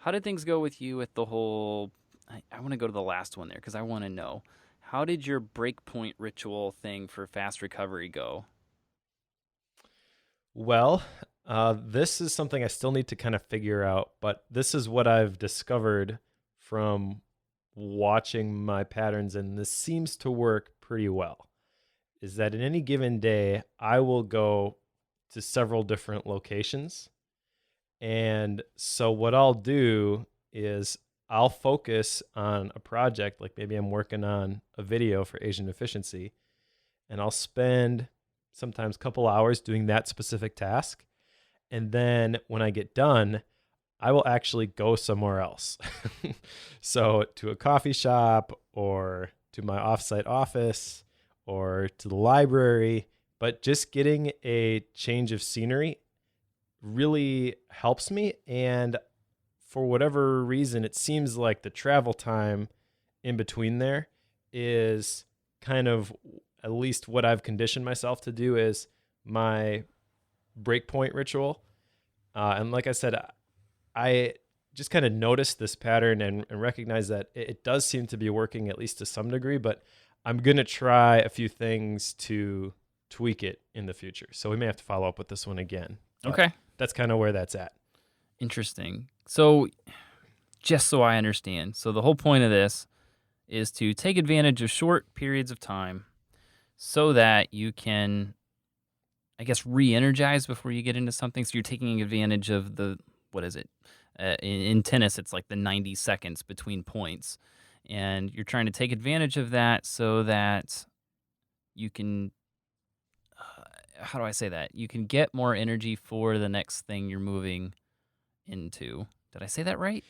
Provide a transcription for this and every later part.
How did things go with you with the whole? I want to go to the last one there because I want to know. How did your breakpoint ritual thing for fast recovery go? Well, this is something I still need to kind of figure out, but this is what I've discovered from watching my patterns, and this seems to work pretty well. Is that in any given day, I will go to several different locations. And so, what I'll do is I'll focus on a project, like maybe I'm working on a video for Asian efficiency, and I'll spend sometimes a couple hours doing that specific task. And then when I get done, I will actually go somewhere else. So to a coffee shop or to my offsite office or to the library, but just getting a change of scenery really helps me. And for whatever reason, it seems like the travel time in between there is kind of at least what I've conditioned myself to do is my breakpoint ritual. And like I said, I just kind of noticed this pattern and recognize that it does seem to be working at least to some degree, but I'm going to try a few things to tweak it in the future. So we may have to follow up with this one again, but Okay, that's kind of where that's at. interesting. So, just so I understand, so the whole point of this is to take advantage of short periods of time so that you can, I guess, re-energize before you get into something. So you're taking advantage of the what is it? In tennis, it's like the 90 seconds between points, and you're trying to take advantage of that so that you can. How do I say that? You can get more energy for the next thing you're moving into. Did I say that right?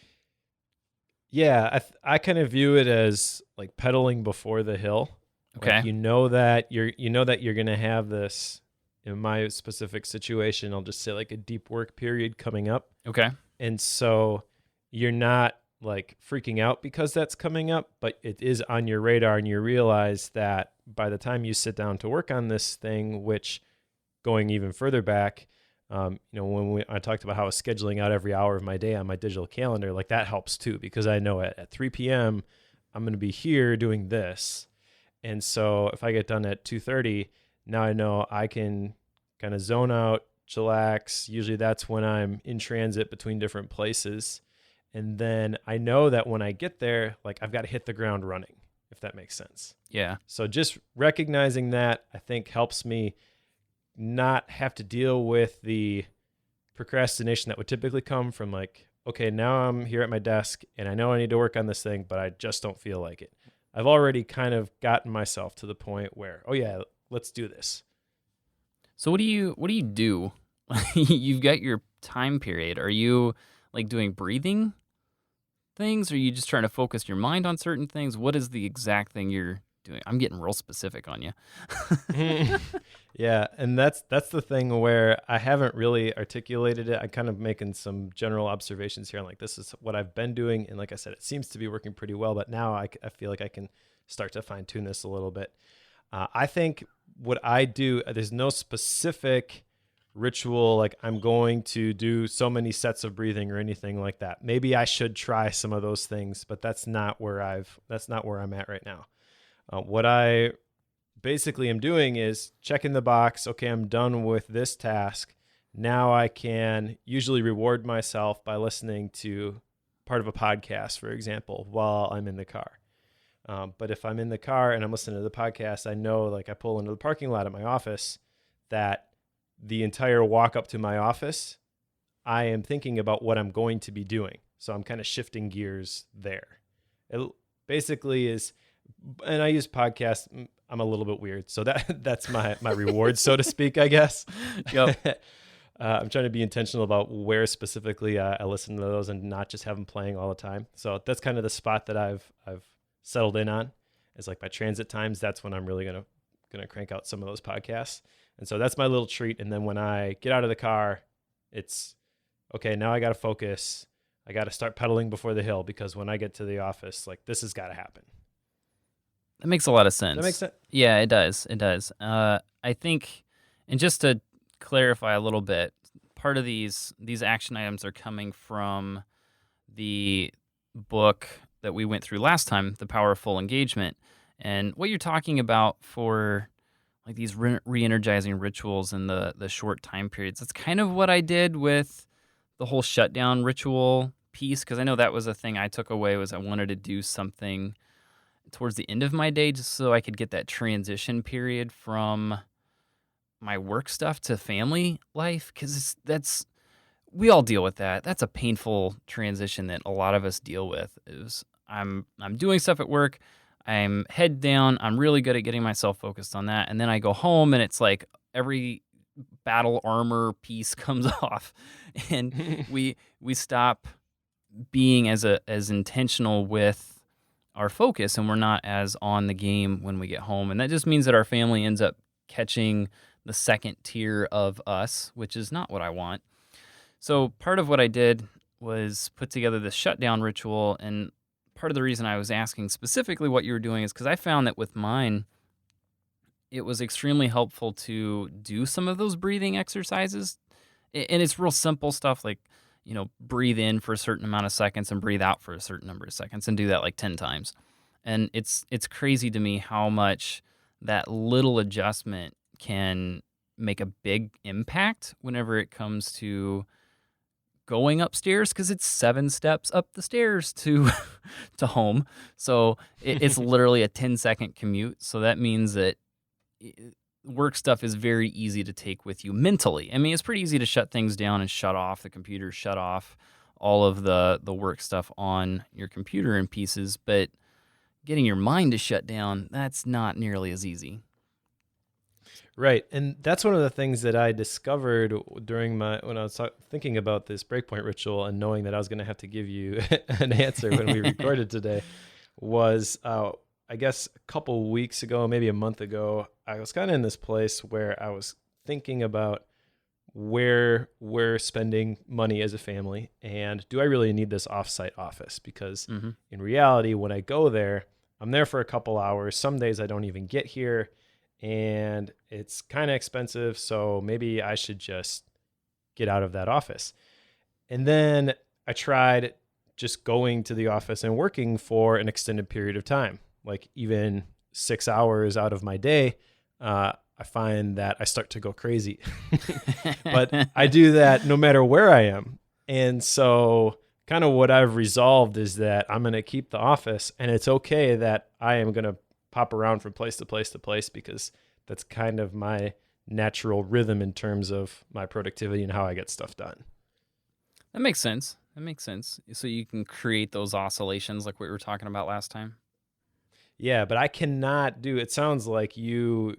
Yeah, I kind of view it as like pedaling before the hill. Like Okay. you know that you're going to have this in my specific situation, I'll just say like a deep work period coming up. Okay. And so you're not like freaking out because that's coming up, but it is on your radar and you realize that by the time you sit down to work on this thing, which going even further back, I talked about how I was scheduling out every hour of my day on my digital calendar, like that helps too, because I know at 3 p.m. I'm going to be here doing this. And so if I get done at 2:30, now I know I can kind of zone out, chillax. Usually that's when I'm in transit between different places. And then I know that when I get there, like I've got to hit the ground running, if that makes sense. Yeah. So just recognizing that I think helps me not have to deal with the procrastination that would typically come from like, okay, now I'm here at my desk and I know I need to work on this thing, but I just don't feel like it. I've already kind of gotten myself to the point where, oh yeah, let's do this. So what do you do? You've got your time period. Are you like doing breathing things? Or are you just trying to focus your mind on certain things? What is the exact thing you're doing? I'm getting real specific on you. Yeah, and that's the thing where I haven't really articulated it. I'm kind of making some general observations here. Like this is what I've been doing, and like I said, it seems to be working pretty well. But now I feel like I can start to fine tune this a little bit. I think what I do, there's no specific ritual like I'm going to do so many sets of breathing or anything like that. Maybe I should try some of those things, but that's not where I'm at right now. What I basically am doing is checking the box. Okay, I'm done with this task. Now I can usually reward myself by listening to part of a podcast, for example, while I'm in the car. But if I'm in the car and I'm listening to the podcast, I know like I pull into the parking lot at my office that the entire walk up to my office, I am thinking about what I'm going to be doing. So I'm kind of shifting gears there. It basically is, and I use podcasts. I'm a little bit weird, so that's my reward, so to speak, I guess. Yep. I'm trying to be intentional about where specifically I listen to those and not just have them playing all the time. So that's kind of the spot that I've settled in on. Is like my transit times. That's when I'm really gonna crank out some of those podcasts. And so that's my little treat. And then when I get out of the car, it's okay. Now I got to focus. I got to start pedaling before the hill because when I get to the office, like this has got to happen. That makes a lot of Does that make sense. sense? Yeah, it does. It does. I think, and just to clarify a little bit, part of these action items are coming from the book that we went through last time, The Power of Full Engagement. And what you're talking about for like these re-energizing rituals in the short time periods, that's kind of what I did with the whole shutdown ritual piece, because I know that was a thing I took away, was I wanted to do something towards the end of my day just so I could get that transition period from my work stuff to family life, because that's we all deal with that. That's a painful transition that a lot of us deal with. Is I'm doing stuff at work, I'm head down, I'm really good at getting myself focused on that, and then I go home and it's like every battle armor piece comes off, and we stop being as intentional with our focus, and we're not as on the game when we get home, and that just means that our family ends up catching the second tier of us, which is not what I want. So part of what I did was put together this shutdown ritual, and part of the reason I was asking specifically what you were doing is because I found that with mine, it was extremely helpful to do some of those breathing exercises. And it's real simple stuff like, breathe in for a certain amount of seconds and breathe out for a certain number of seconds, and do that like 10 times. And it's crazy to me how much that little adjustment can make a big impact whenever it comes to going upstairs, because it's 7 steps up the stairs to to home. So it's literally a 10-second commute. So that means that work stuff is very easy to take with you mentally. I mean, it's pretty easy to shut things down and shut off the computer, shut off all of the work stuff on your computer in pieces, but getting your mind to shut down, that's not nearly as easy. Right. And that's one of the things that I discovered during when I was thinking about this breakpoint ritual and knowing that I was going to have to give you an answer when we recorded today was, I guess a couple weeks ago, maybe a month ago, I was kind of in this place where I was thinking about where we're spending money as a family, and do I really need this offsite office? Because in reality, when I go there, I'm there for a couple hours. Some days I don't even get here, and it's kind of expensive. So maybe I should just get out of that office. And then I tried just going to the office and working for an extended period of time, like even 6 hours out of my day. I find that I start to go crazy, but I do that no matter where I am. And so kind of what I've resolved is that I'm going to keep the office, and it's okay that I am going to pop around from place to place to place, because that's kind of my natural rhythm in terms of my productivity and how I get stuff done. That makes sense. So you can create those oscillations like we were talking about last time. Yeah, but I cannot do. It sounds like you've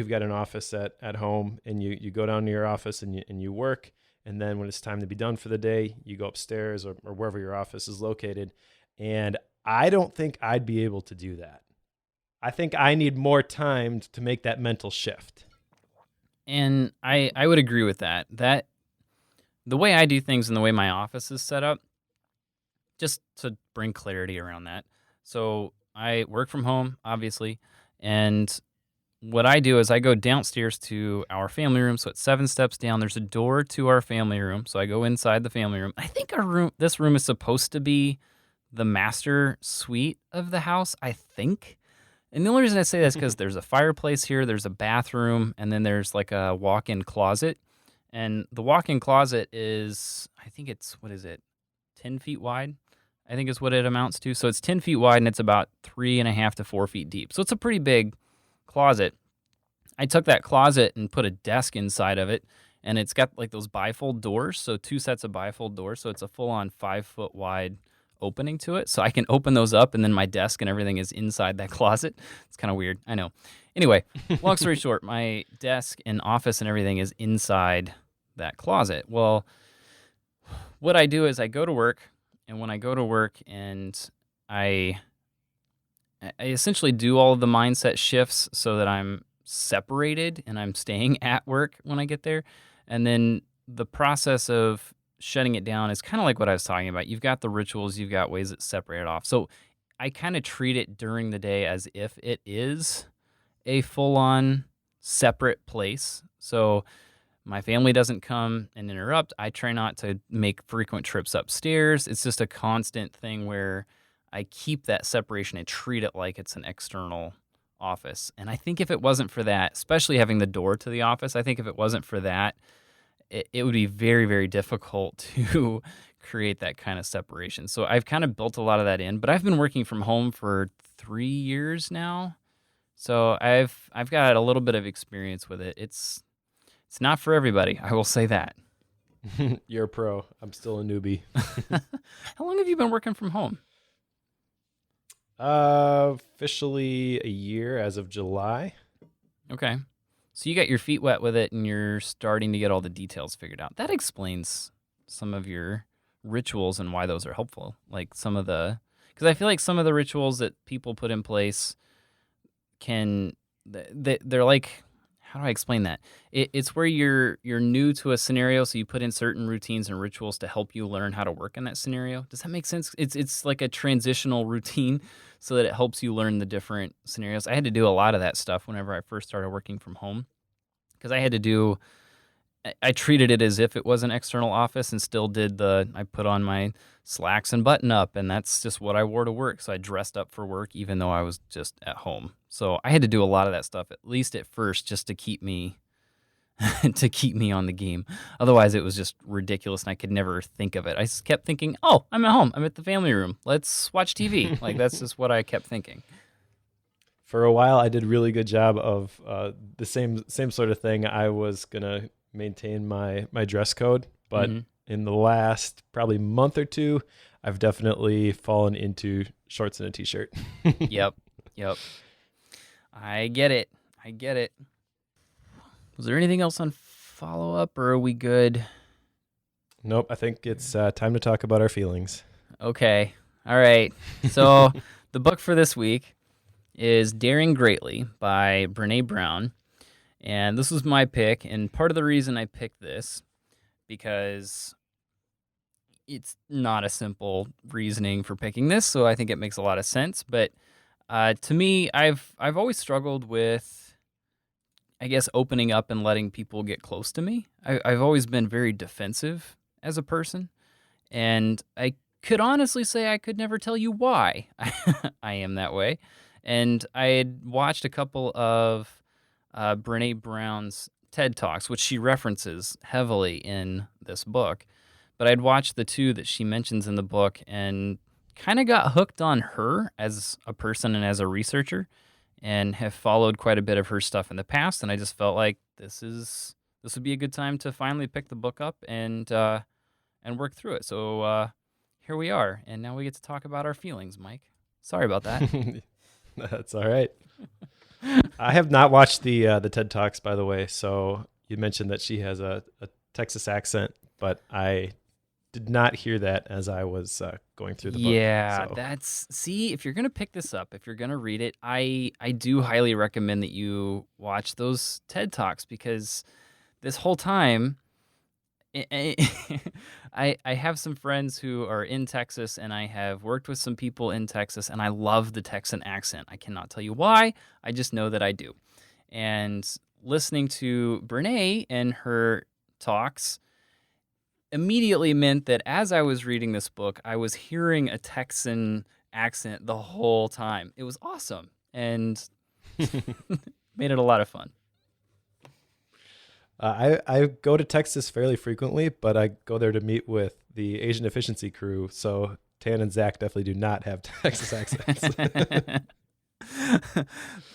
got an office at home, and you go down to your office and you work, and then when it's time to be done for the day, you go upstairs or wherever your office is located. And I don't think I'd be able to do that. I think I need more time to make that mental shift. And I would agree with that. That the way I do things and the way my office is set up, just to bring clarity around that. So I work from home, obviously, and what I do is I go downstairs to our family room. So it's 7 steps down. There's a door to our family room. So I go inside the family room. I think this room is supposed to be the master suite of the house, I think. And the only reason I say that is because there's a fireplace here, there's a bathroom, and then there's like a walk-in closet. And the walk-in closet is, I think it's, 10 feet wide? I think is what it amounts to. So it's 10 feet wide, and it's about 3.5 to 4 feet deep. So it's a pretty big closet. I took that closet and put a desk inside of it, and it's got like those bifold doors, so 2 sets of bifold doors. So it's a full-on 5-foot wide opening to it. So I can open those up, and then my desk and everything is inside that closet. It's kind of weird, I know. Anyway, long story short, my desk and office and everything is inside that closet. Well, what I do is I go to work, and when I go to work and I essentially do all of the mindset shifts so that I'm separated and I'm staying at work when I get there. And then the process of shutting it down is kind of like what I was talking about. You've got the rituals, you've got ways that separate it off. So I kind of treat it during the day as if it is a full-on separate place. So My family doesn't come and interrupt. I try not to make frequent trips upstairs. It's just a constant thing where I keep that separation and treat it like it's an external office. And I think if it wasn't for that, especially having the door to the office, I think if it wasn't for that, it would be very, very difficult to create that kind of separation. So I've kind of built a lot of that in, but I've been working from home for 3 years now. So I've got a little bit of experience with it. It's not for everybody, I will say that. You're a pro. I'm still a newbie. How long have you been working from home? Officially a year as of July. Okay. So you got your feet wet with it and you're starting to get all the details figured out. That explains some of your rituals and why those are helpful. Like because I feel like some of the rituals that people put in place they're like, how do I explain that? It's where you're new to a scenario, so you put in certain routines and rituals to help you learn how to work in that scenario. Does that make sense? It's like a transitional routine so that it helps you learn the different scenarios. I had to do a lot of that stuff whenever I first started working from home because I treated it as if it was an external office and still I put on my slacks and button up, and that's just what I wore to work. So I dressed up for work even though I was just at home. So I had to do a lot of that stuff, at least at first, just to keep me on the game. Otherwise, it was just ridiculous, and I could never think of it. I just kept thinking, oh, I'm at home. I'm at the family room. Let's watch TV. Like, that's just what I kept thinking. For a while, I did a really good job of the same sort of thing. I was going to maintain my dress code, but in the last probably month or two, I've definitely fallen into shorts and a t-shirt. Yep. I get it. Was there anything else on follow-up, or are we good? Nope, I think it's time to talk about our feelings. Okay. All right. So the book for this week is Daring Greatly by Brené Brown. And this was my pick, and part of the reason I picked this, because it's not a simple reasoning for picking this, so I think it makes a lot of sense. But to me, I've always struggled with, I guess, opening up and letting people get close to me. I've always been very defensive as a person, and I could honestly say I could never tell you why I am that way. And I had watched a couple of Brené Brown's TED Talks, which she references heavily in this book. But I'd watched the two that she mentions in the book and kind of got hooked on her as a person and as a researcher, and have followed quite a bit of her stuff in the past. And I just felt like this would be a good time to finally pick the book up and work through it. So here we are, and now we get to talk about our feelings, Mike. Sorry about that. That's all right. I have not watched the TED Talks, by the way. So you mentioned that she has a Texas accent, but I did not hear that as I was going through the book. Yeah, see, if you're going to pick this up, if you're going to read it, I do highly recommend that you watch those TED Talks, because this whole time, I have some friends who are in Texas, and I have worked with some people in Texas, and I love the Texan accent. I cannot tell you why. I just know that I do. And listening to Brené and her talks immediately meant that as I was reading this book, I was hearing a Texan accent the whole time. It was awesome and made it a lot of fun. I go to Texas fairly frequently, but I go there to meet with the Asian efficiency crew. So Tan and Zach definitely do not have Texas accents.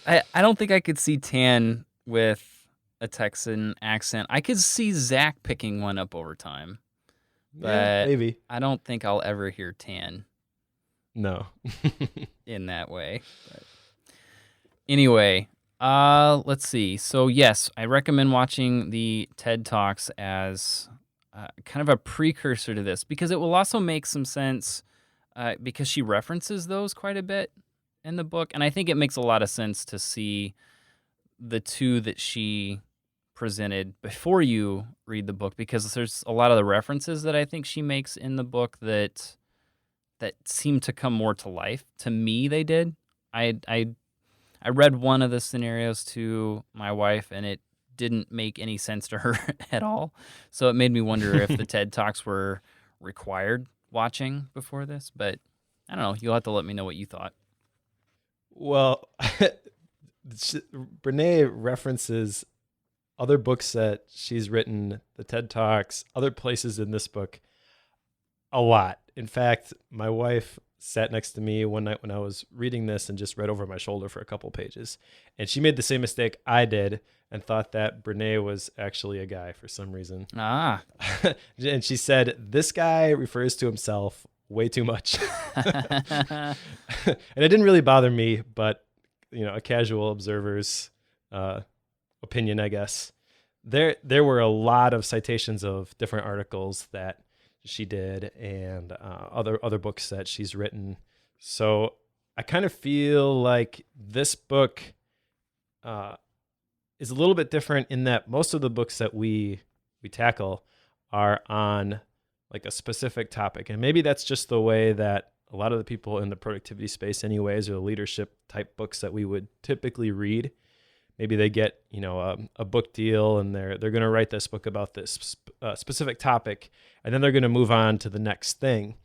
I don't think I could see Tan with a Texan accent. I could see Zach picking one up over time, but yeah, maybe. I don't think I'll ever hear Tan. No. In that way. But anyway, let's see. So yes, I recommend watching the TED Talks as kind of a precursor to this, because it will also make some sense because she references those quite a bit in the book. And I think it makes a lot of sense to see the two that she presented before you read the book, because there's a lot of the references that I think she makes in the book that seem to come more to life. To me, they did. I read one of the scenarios to my wife, and it didn't make any sense to her at all. So it made me wonder if the TED Talks were required watching before this. But I don't know. You'll have to let me know what you thought. Well, Brené references other books that she's written, the TED Talks, other places in this book a lot. In fact, my wife sat next to me one night when I was reading this and just read over my shoulder for a couple pages. And she made the same mistake I did and thought that Brené was actually a guy for some reason. Ah. And she said, this guy refers to himself way too much. And it didn't really bother me, but a casual observer's opinion, I guess. There were a lot of citations of different articles that she did and other books that she's written. So I kind of feel like this book is a little bit different in that most of the books that we tackle are on like a specific topic. And maybe that's just the way that a lot of the people in the productivity space anyways, or the leadership type books that we would typically read. Maybe they get, a book deal and they're going to write this book about this specific topic, and then they're going to move on to the next thing.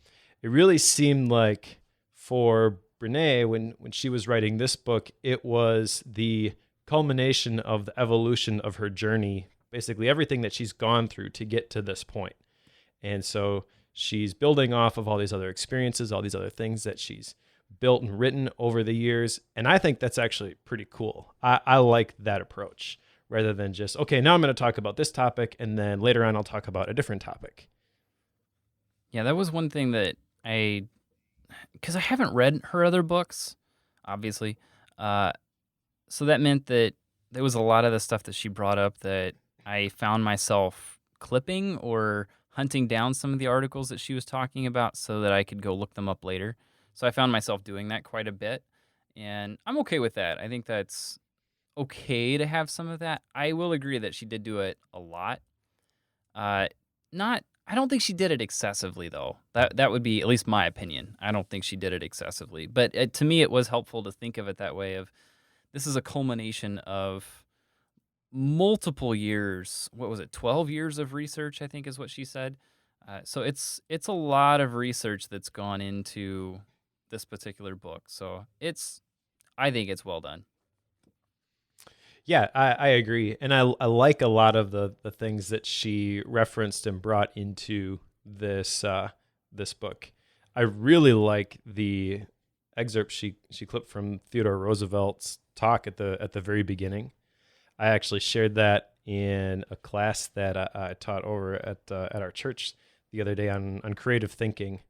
It really seemed like for Brené, when she was writing this book, it was the culmination of the evolution of her journey, basically everything that she's gone through to get to this point. And so she's building off of all these other experiences, all these other things that she's built and written over the years. And I think that's actually pretty cool. I like that approach rather than just, okay, now I'm going to talk about this topic and then later on I'll talk about a different topic. Yeah, that was one thing that because I haven't read her other books, obviously. So that meant that there was a lot of the stuff that she brought up that I found myself clipping or hunting down some of the articles that she was talking about so that I could go look them up later. So I found myself doing that quite a bit, and I'm okay with that. I think that's okay to have some of that. I will agree that she did do it a lot. I don't think she did it excessively, though. That would be at least my opinion. I don't think she did it excessively. But to me, it was helpful to think of it that way of this is a culmination of multiple years. What was it, 12 years of research, I think is what she said. So it's a lot of research that's gone into this particular book. So I think it's well done. Yeah, I agree. And I like a lot of the things that she referenced and brought into this book. I really like the excerpt she clipped from Theodore Roosevelt's talk at the very beginning. I actually shared that in a class that I taught over at our church the other day on creative thinking.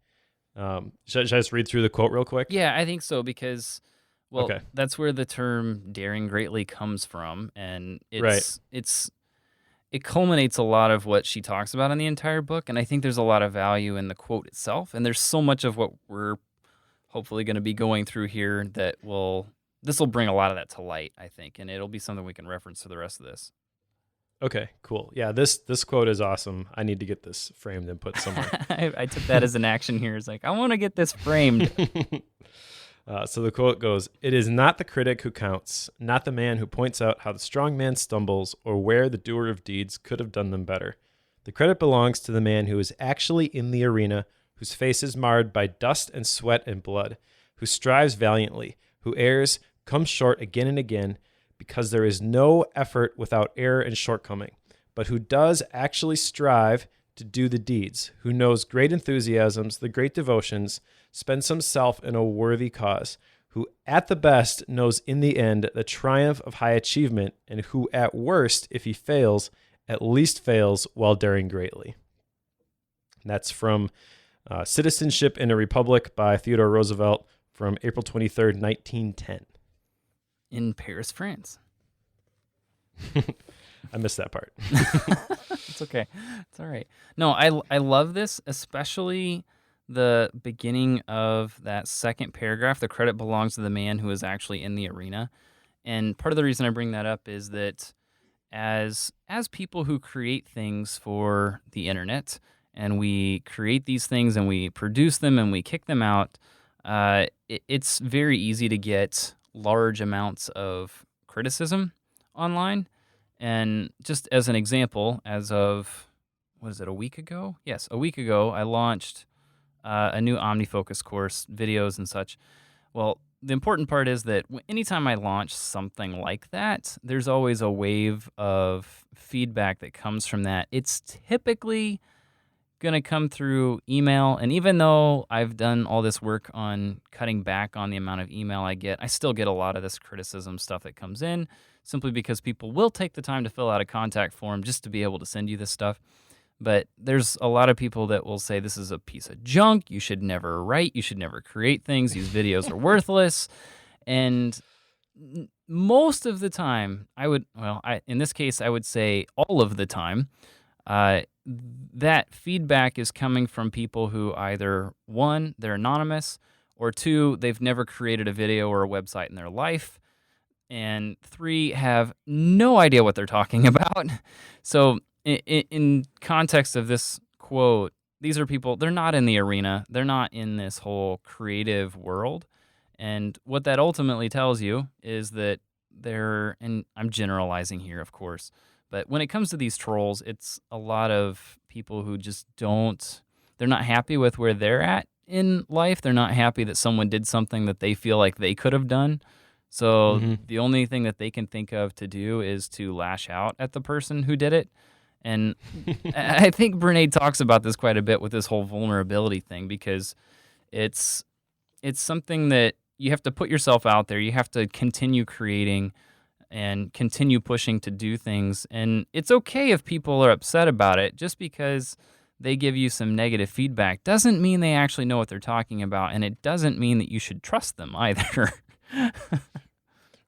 Should I just read through the quote real quick? Yeah, I think so because, well, Okay. That's where the term daring greatly comes from. And Right. it culminates a lot of what she talks about in the entire book. And I think there's a lot of value in the quote itself. And there's so much of what we're hopefully going to be going through here that this will bring a lot of that to light, I think. And it'll be something we can reference for the rest of this. Okay, cool. Yeah, this quote is awesome. I need to get this framed and put somewhere. I took that as an action here. It's like, I want to get this framed. So the quote goes, "It is not the critic who counts, not the man who points out how the strong man stumbles or where the doer of deeds could have done them better. The credit belongs to the man who is actually in the arena, whose face is marred by dust and sweat and blood, who strives valiantly, who errs, comes short again and again, because there is no effort without error and shortcoming, but who does actually strive to do the deeds, who knows great enthusiasms, the great devotions, spends himself in a worthy cause, who at the best knows in the end the triumph of high achievement, and who at worst, if he fails, at least fails while daring greatly." And that's from Citizenship in a Republic by Theodore Roosevelt from April 23rd, 1910. In Paris, France. I missed that part. It's okay. It's all right. No, I love this, especially the beginning of that second paragraph. The credit belongs to the man who is actually in the arena. And part of the reason I bring that up is that as people who create things for the internet, and we create these things and we produce them and we kick them out, it's very easy to get large amounts of criticism online. And just as an example, as of, what is it, a week ago? Yes, a week ago, I launched a new OmniFocus course, videos and such. Well, the important part is that anytime I launch something like that, there's always a wave of feedback that comes from that. It's typically going to come through email. And even though I've done all this work on cutting back on the amount of email I get, I still get a lot of this criticism stuff that comes in simply because people will take the time to fill out a contact form just to be able to send you this stuff. But there's a lot of people that will say this is a piece of junk. You should never write. You should never create things. These videos are worthless. And most of the time, in this case, I would say all of the time, that feedback is coming from people who either, one, they're anonymous, or two, they've never created a video or a website in their life, and three, have no idea what they're talking about. So in context of this quote, these are people, they're not in the arena. They're not in this whole creative world. And what that ultimately tells you is that and I'm generalizing here, of course, but when it comes to these trolls, it's a lot of people who just they're not happy with where they're at in life. They're not happy that someone did something that they feel like they could have done. So the only thing that they can think of to do is to lash out at the person who did it. And I think Brené talks about this quite a bit with this whole vulnerability thing, because it's something that you have to put yourself out there. You have to continue creating and continue pushing to do things. And it's okay if people are upset about it. Just because they give you some negative feedback doesn't mean they actually know what they're talking about, and it doesn't mean that you should trust them either.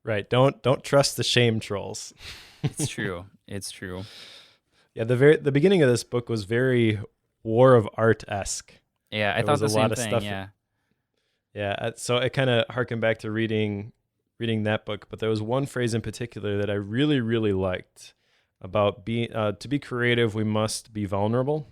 Right. Don't trust the shame trolls. It's true. It's true. Yeah, the beginning of this book was very War of Art-esque. Yeah, I thought the same thing. Yeah. Yeah, so it kind of harkened back to reading that book, but there was one phrase in particular that I really, really liked about to be creative, we must be vulnerable.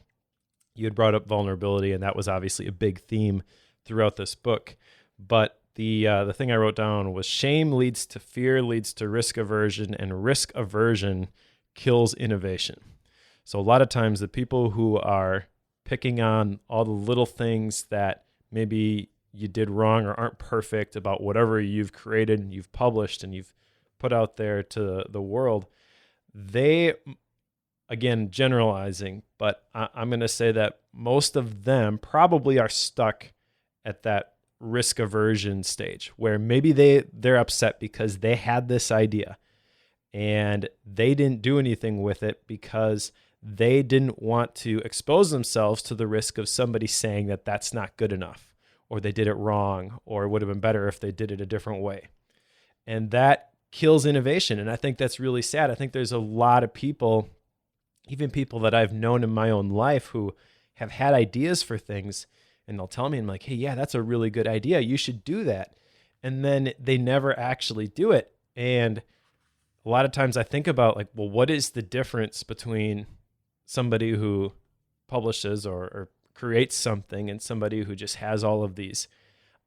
You had brought up vulnerability, and that was obviously a big theme throughout this book. But the thing I wrote down was shame leads to fear, leads to risk aversion, and risk aversion kills innovation. So a lot of times the people who are picking on all the little things that maybe you did wrong or aren't perfect about whatever you've created and you've published and you've put out there to the world, they, again, generalizing, but I'm going to say that most of them probably are stuck at that risk aversion stage where maybe they're upset because they had this idea and they didn't do anything with it because they didn't want to expose themselves to the risk of somebody saying that that's not good enough, or they did it wrong, or it would have been better if they did it a different way. And that kills innovation. And I think that's really sad. I think there's a lot of people, even people that I've known in my own life, who have had ideas for things, and they'll tell me, I'm like, hey, yeah, that's a really good idea. You should do that. And then they never actually do it. And a lot of times I think about, like, well, what is the difference between somebody who publishes or creates something and somebody who just has all of these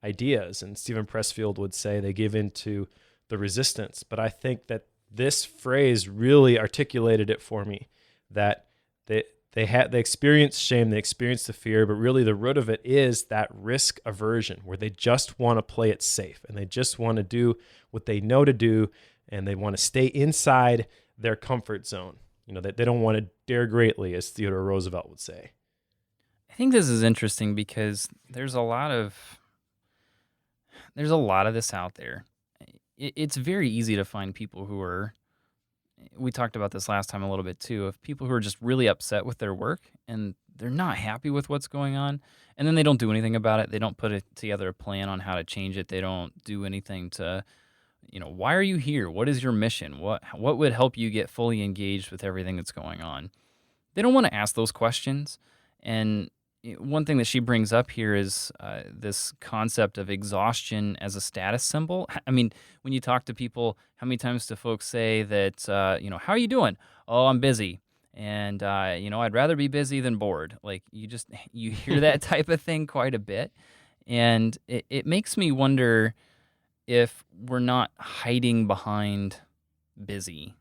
ideas? And Stephen Pressfield would say they give into the resistance. But I think that this phrase really articulated it for me, that they experience shame, they experience the fear, but really the root of it is that risk aversion, where they just want to play it safe and they just want to do what they know to do, and they want to stay inside their comfort zone. You know, that they don't want to dare greatly, as Theodore Roosevelt would say. I think this is interesting because there's a lot of this out there. It's very easy to find people who are, we talked about this last time a little bit too, of people who are just really upset with their work and they're not happy with what's going on, and then they don't do anything about it. They don't put together a plan on how to change it. They don't do anything to, why are you here? What is your mission? What would help you get fully engaged with everything that's going on? They don't want to ask those questions. And one thing that she brings up here is this concept of exhaustion as a status symbol. I mean, when you talk to people, how many times do folks say that, how are you doing? Oh, I'm busy. And, I'd rather be busy than bored. Like, you hear that type of thing quite a bit. And it makes me wonder if we're not hiding behind busy.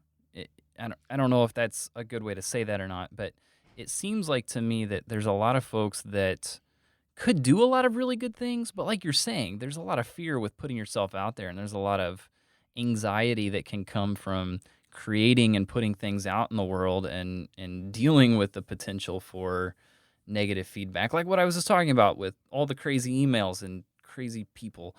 I don't know if that's a good way to say that or not, but it seems like to me that there's a lot of folks that could do a lot of really good things, but like you're saying, there's a lot of fear with putting yourself out there, and there's a lot of anxiety that can come from creating and putting things out in the world and dealing with the potential for negative feedback, like what I was just talking about with all the crazy emails and crazy people.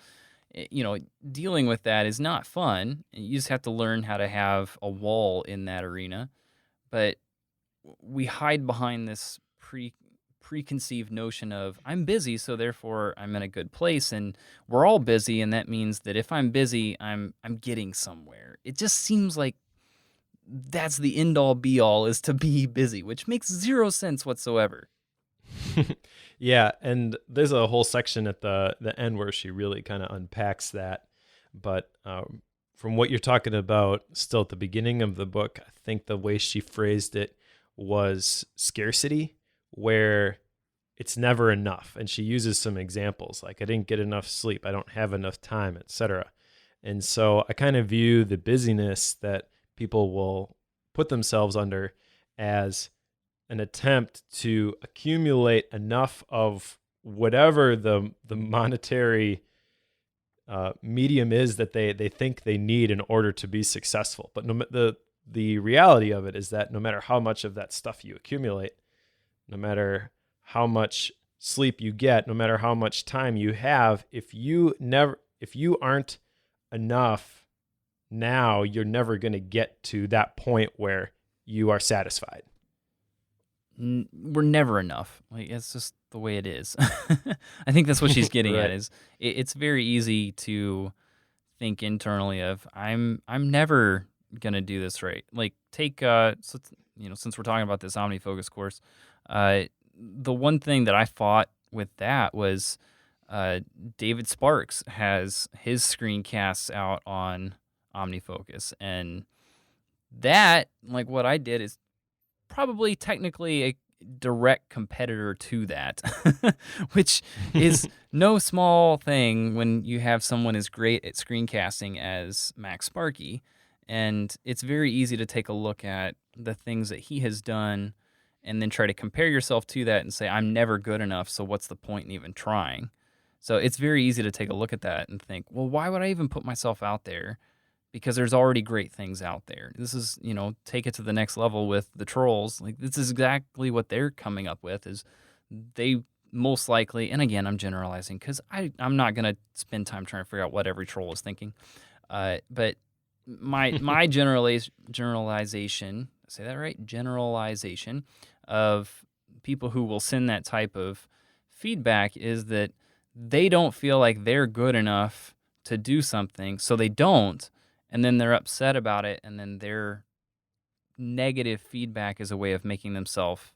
Dealing with that is not fun. You just have to learn how to have a wall in that arena. But we hide behind this preconceived notion of I'm busy, so therefore I'm in a good place, and we're all busy, and that means that if I'm busy, I'm getting somewhere. It just seems like that's the end all be all is to be busy, which makes zero sense whatsoever. Yeah, and there's a whole section at the end where she really kind of unpacks that. But from what you're talking about, still at the beginning of the book, I think the way she phrased it was scarcity, where it's never enough. And she uses some examples like I didn't get enough sleep, I don't have enough time, etc. And so I kind of view the busyness that people will put themselves under as an attempt to accumulate enough of whatever the monetary medium is that they think they need in order to be successful. But the reality of it is that no matter how much of that stuff you accumulate, no matter how much sleep you get, no matter how much time you have, if you aren't enough now, you're never going to get to that point where you are satisfied. We're never enough. Like, it's just the way it is. I think that's what she's getting Right. at. Is it's very easy to think internally of I'm never gonna do this right. Like take since we're talking about this OmniFocus course, the one thing that I fought with that was David Sparks has his screencasts out on OmniFocus, and that, like what I did, is probably technically a direct competitor to that, which is no small thing when you have someone as great at screencasting as Max Sparky. And it's very easy to take a look at the things that he has done and then try to compare yourself to that and say, I'm never good enough, so what's the point in even trying? So it's very easy to take a look at that and think, well, why would I even put myself out there? Because there's already great things out there. This is, take it to the next level with the trolls. Like, this is exactly what they're coming up with, is they most likely, and again, I'm generalizing because I'm not going to spend time trying to figure out what every troll is thinking. But my generalization, say that right? Generalization of people who will send that type of feedback is that they don't feel like they're good enough to do something, so they don't. And then they're upset about it, and then their negative feedback is a way of making themselves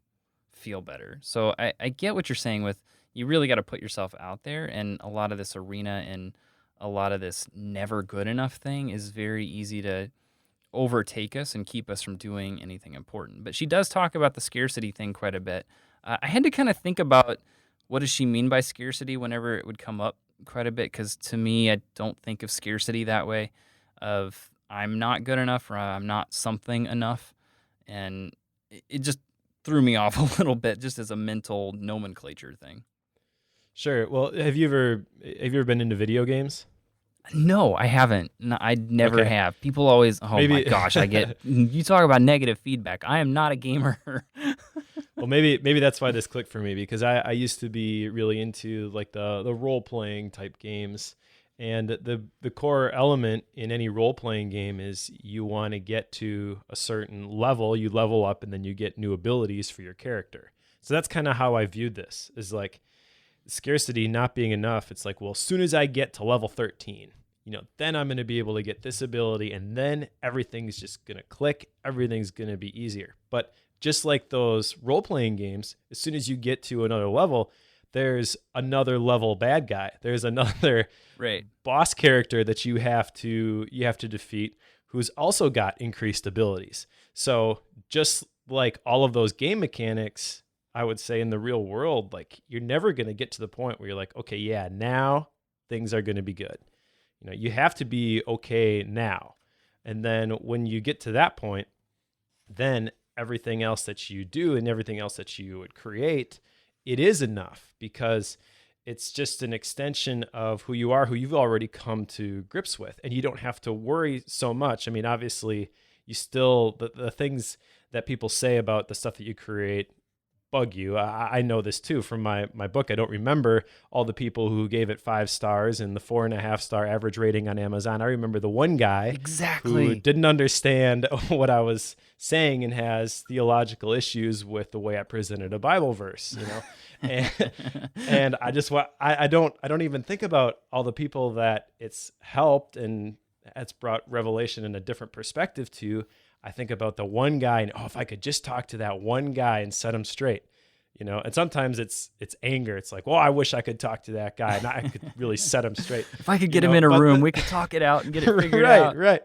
feel better. So I get what you're saying with you really got to put yourself out there, and a lot of this arena and a lot of this never good enough thing is very easy to overtake us and keep us from doing anything important. But she does talk about the scarcity thing quite a bit. I had to kind of think about what does she mean by scarcity whenever it would come up quite a bit, because to me, I don't think of scarcity that way, of I'm not good enough or I'm not something enough. And it just threw me off a little bit just as a mental nomenclature thing. Sure. Well, have you ever been into video games? No, I haven't. No, I never Okay. have. People always, oh my Maybe gosh, you talk about negative feedback. I am not a gamer. well, maybe that's why this clicked for me, because I used to be really into like the role playing type games, and the core element in any role playing game is you want to get to a certain level, you level up, and then you get new abilities for your character. So that's kind of how I viewed this, is like scarcity not being enough. It's like, well, as soon as I get to level 13, then I'm going to be able to get this ability, and then everything's just going to click. Everything's going to be easier. But just like those role-playing games, as soon as you get to another level, there's another level bad guy. There's another Right. boss character that you have to defeat, who's also got increased abilities. So just like all of those game mechanics, I would say in the real world, like you're never going to get to the point where you're like, okay, yeah, now things are going to be good. You have to be okay now. And then when you get to that point, then everything else that you do and everything else that you would create, it is enough because it's just an extension of who you are, who you've already come to grips with. And you don't have to worry so much. I mean, obviously, you still, the things that people say about the stuff that you create bug you. I know this too from my book. I don't remember all the people who gave it 5 stars and the 4.5-star average rating on Amazon. I remember the one guy who didn't understand what I was saying and has theological issues with the way I presented a Bible verse, you know. And I just I don't even think about all the people that it's helped and it's brought revelation in a different perspective to. I think about the one guy and, if I could just talk to that one guy and set him straight, you know. And sometimes it's anger. It's like, well, I wish I could talk to that guy and I could really set him straight. If I could get him in a room, we could talk it out and get it figured out. Right.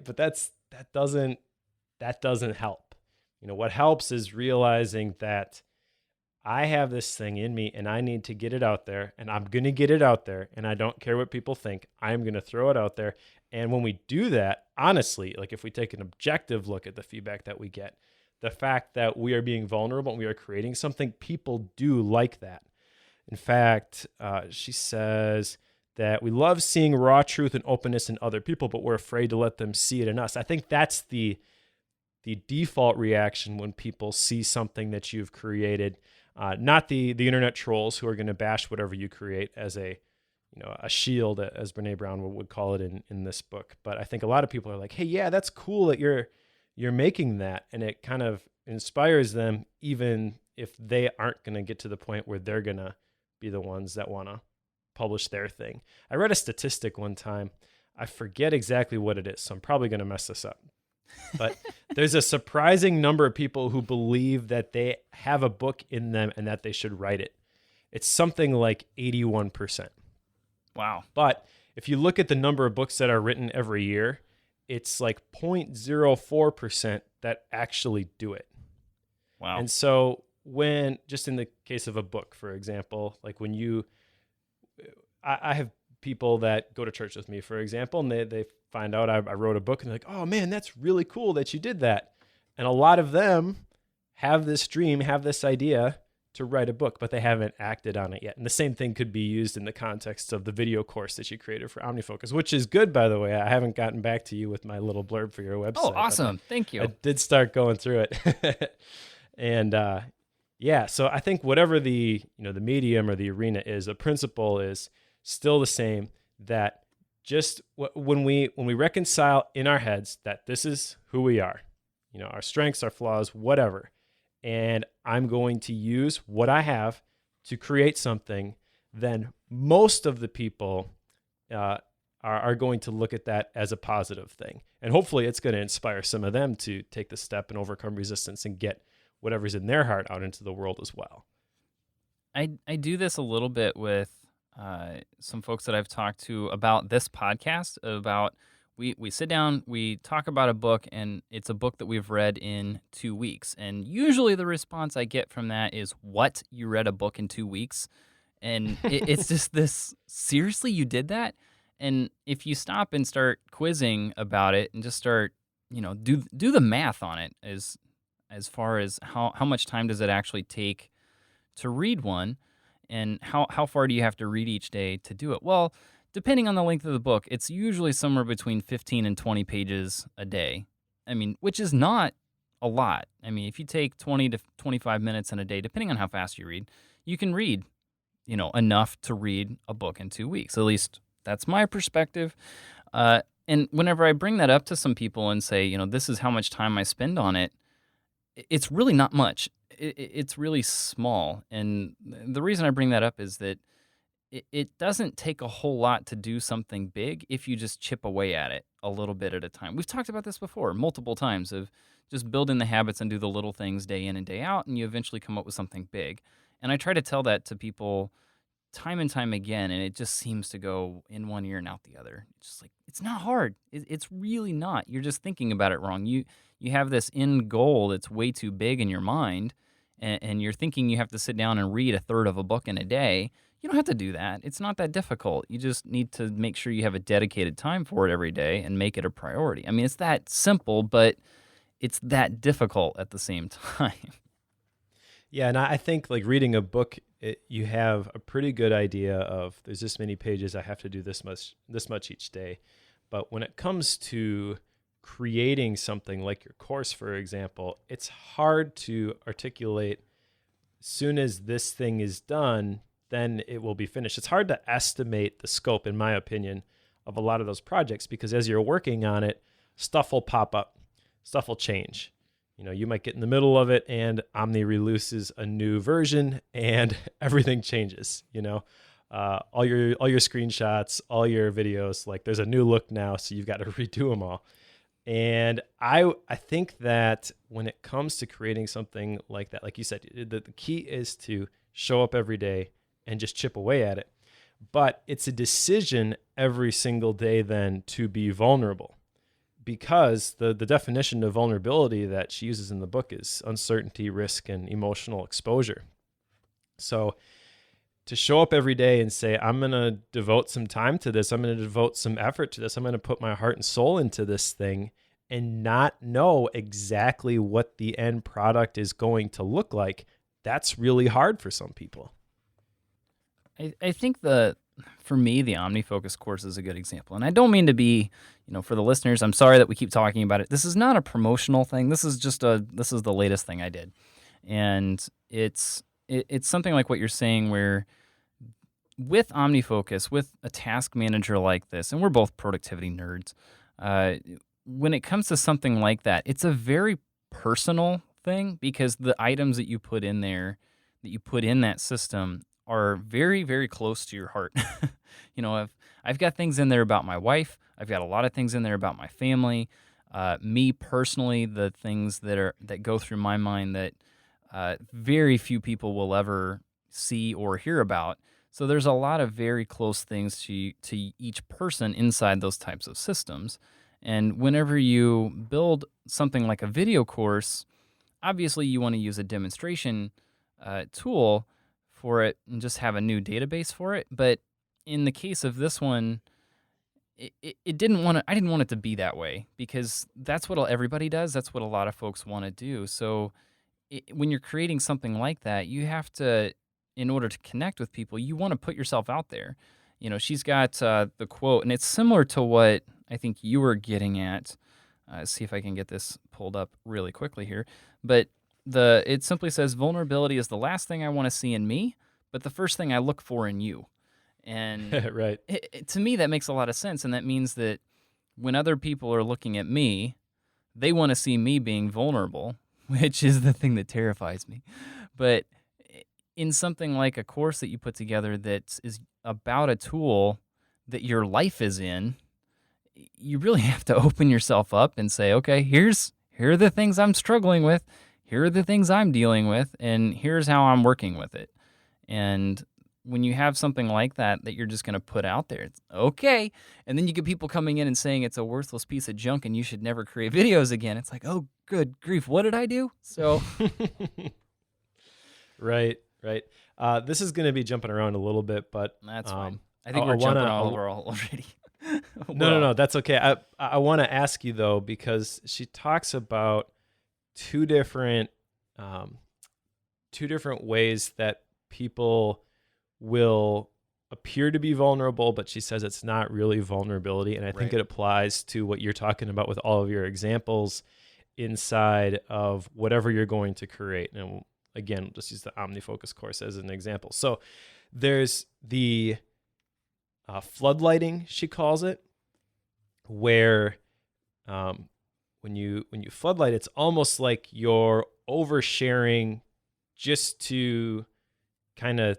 But that doesn't help. You know, what helps is realizing that I have this thing in me and I need to get it out there, and I'm going to get it out there, and I don't care what people think. I'm going to throw it out there. And when we do that, honestly, like if we take an objective look at the feedback that we get, the fact that we are being vulnerable and we are creating something, people do like that. In fact, she says that we love seeing raw truth and openness in other people, but we're afraid to let them see it in us. I think that's the default reaction when people see something that you've created, not the internet trolls who are going to bash whatever you create as a shield, as Brené Brown would call it in this book. But I think a lot of people are like, hey, yeah, that's cool that you're making that. And it kind of inspires them, even if they aren't going to get to the point where they're going to be the ones that want to publish their thing. I read a statistic one time. I forget exactly what it is, so I'm probably going to mess this up. But there's a surprising number of people who believe that they have a book in them and that they should write it. It's something like 81%. Wow. But if you look at the number of books that are written every year, it's like 0.04% that actually do it. Wow. And so when, just in the case of a book, for example, like when I have people that go to church with me, for example, and they find out I wrote a book and they're like, oh man, that's really cool that you did that. And a lot of them have this dream, have this idea to write a book, but they haven't acted on it yet. And the same thing could be used in the context of the video course that you created for OmniFocus, which is good, by the way. I haven't gotten back to you with my little blurb for your website. Oh, awesome. Thank you. I did start going through it. And so I think whatever the medium or the arena is, the principle is still the same, that just when we reconcile in our heads that this is who we are, our strengths, our flaws, whatever, and I'm going to use what I have to create something, then most of the people are going to look at that as a positive thing. And hopefully it's going to inspire some of them to take the step and overcome resistance and get whatever's in their heart out into the world as well. I do this a little bit with some folks that I've talked to about this podcast, about we sit down, we talk about a book, and it's a book that we've read in 2 weeks. And usually the response I get from that is, what, you read a book in 2 weeks? And it's just this, seriously, you did that? And if you stop and start quizzing about it and just start, do the math on it as far as how much time does it actually take to read one, and how far do you have to read each day to do it? Well, depending on the length of the book, it's usually somewhere between 15 and 20 pages a day. I mean, which is not a lot. I mean, if you take 20 to 25 minutes in a day, depending on how fast you read, you can read, enough to read a book in 2 weeks. At least that's my perspective. And whenever I bring that up to some people and say, this is how much time I spend on it, it's really not much. It's really small. And the reason I bring that up is that it doesn't take a whole lot to do something big if you just chip away at it a little bit at a time. We've talked about this before multiple times, of just building the habits and do the little things day in and day out, and you eventually come up with something big. And I try to tell that to people time and time again, and it just seems to go in one ear and out the other. It's just like, it's not hard. It's really not. You're just thinking about it wrong. You have this end goal that's way too big in your mind, and you're thinking you have to sit down and read a third of a book in a day. You don't have to do that. It's not that difficult. You just need to make sure you have a dedicated time for it every day and make it a priority. I mean, it's that simple, but it's that difficult at the same time. Yeah, and I think like reading a book, you have a pretty good idea of there's this many pages, I have to do this much each day. But when it comes to creating something like your course, for example, it's hard to articulate soon as this thing is done, then it will be finished. It's hard to estimate the scope, in my opinion, of a lot of those projects because as you're working on it, stuff will pop up, stuff will change. You might get in the middle of it and Omni releases a new version and everything changes, all your screenshots, all your videos, like there's a new look now, so you've got to redo them all. And I think that when it comes to creating something like that, like you said, the key is to show up every day and just chip away at it. But it's a decision every single day then to be vulnerable. Because the definition of vulnerability that she uses in the book is uncertainty, risk, and emotional exposure. So to show up every day and say, I'm going to devote some time to this, I'm going to devote some effort to this, I'm going to put my heart and soul into this thing and not know exactly what the end product is going to look like, that's really hard for some people. I think for me, the OmniFocus course is a good example. And I don't mean to be, for the listeners, I'm sorry that we keep talking about it. This is not a promotional thing. This is the latest thing I did. And it's something like what you're saying where with OmniFocus, with a task manager like this, and we're both productivity nerds, when it comes to something like that, it's a very personal thing because the items that you put in there, that you put in that system are very, very close to your heart. I've got things in there about my wife. I've got a lot of things in there about my family. Me personally, the things that go through my mind that very few people will ever see or hear about. So there's a lot of very close things to each person inside those types of systems. And whenever you build something like a video course, obviously you want to use a demonstration tool for it and just have a new database for it. But in the case of this one, I didn't want it to be that way because that's what everybody does. That's what a lot of folks want to do. So when you're creating something like that, you have to, in order to connect with people, you want to put yourself out there. She's got the quote, and it's similar to what I think you were getting at. See if I can get this pulled up really quickly here. But it simply says, vulnerability is the last thing I want to see in me, but the first thing I look for in you. And right. To me, that makes a lot of sense. And that means that when other people are looking at me, they want to see me being vulnerable, which is the thing that terrifies me. But in something like a course that you put together that is about a tool that your life is in, you really have to open yourself up and say, okay, here are the things I'm struggling with. Here are the things I'm dealing with, and here's how I'm working with it. And when you have something like that you're just going to put out there, it's okay. And then you get people coming in and saying it's a worthless piece of junk and you should never create videos again. It's like, oh, good grief, what did I do? So, right. This is going to be jumping around a little bit, but that's fine. I think we're jumping all over already. No, that's okay. I want to ask you though, because she talks about two different ways that people will appear to be vulnerable, but she says it's not really vulnerability. And I think it applies to what you're talking about with all of your examples inside of whatever you're going to create. And again, just use the OmniFocus course as an example. So there's the floodlighting, she calls it, where when you floodlight, it's almost like you're oversharing just to kind of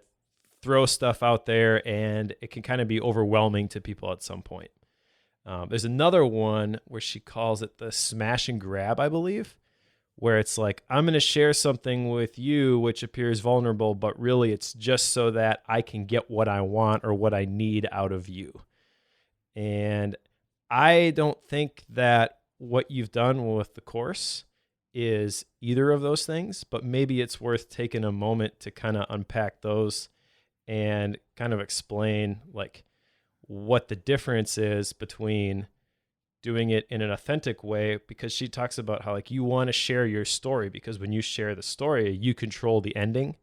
throw stuff out there, and it can kind of be overwhelming to people at some point. There's another one where she calls it the smash and grab, I believe, where it's like, I'm going to share something with you which appears vulnerable, but really it's just so that I can get what I want or what I need out of you. And I don't think that what you've done with the course is either of those things, but maybe it's worth taking a moment to kind of unpack those and kind of explain like what the difference is between doing it in an authentic way, because she talks about how like you want to share your story, because when you share the story, you control the ending,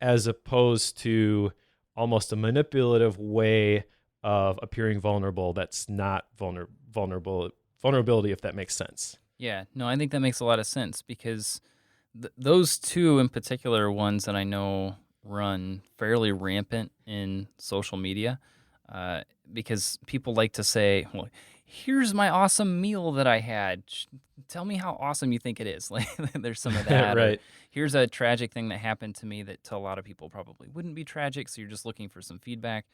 as opposed to almost a manipulative way of appearing vulnerable that's not vulnerability, if that makes sense. Yeah, no, I think that makes a lot of sense because those two in particular are ones that I know run fairly rampant in social media because people like to say, well, here's my awesome meal that I had. Tell me how awesome you think it is. Like there's some of that. Or Right. here's a tragic thing that happened to me that to a lot of people probably wouldn't be tragic. So you're just looking for some feedback.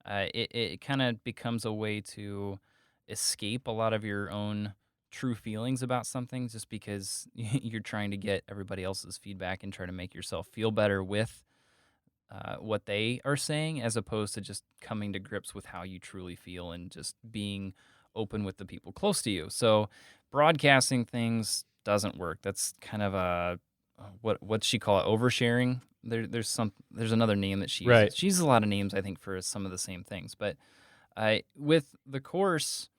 It kind of becomes a way to escape a lot of your own true feelings about something just because you're trying to get everybody else's feedback and try to make yourself feel better with what they are saying, as opposed to just coming to grips with how you truly feel and just being open with the people close to you. So broadcasting things doesn't work. That's kind of a what's she call it, oversharing. There's another name that she Right. uses. She uses a lot of names, I think, for some of the same things. But with the course,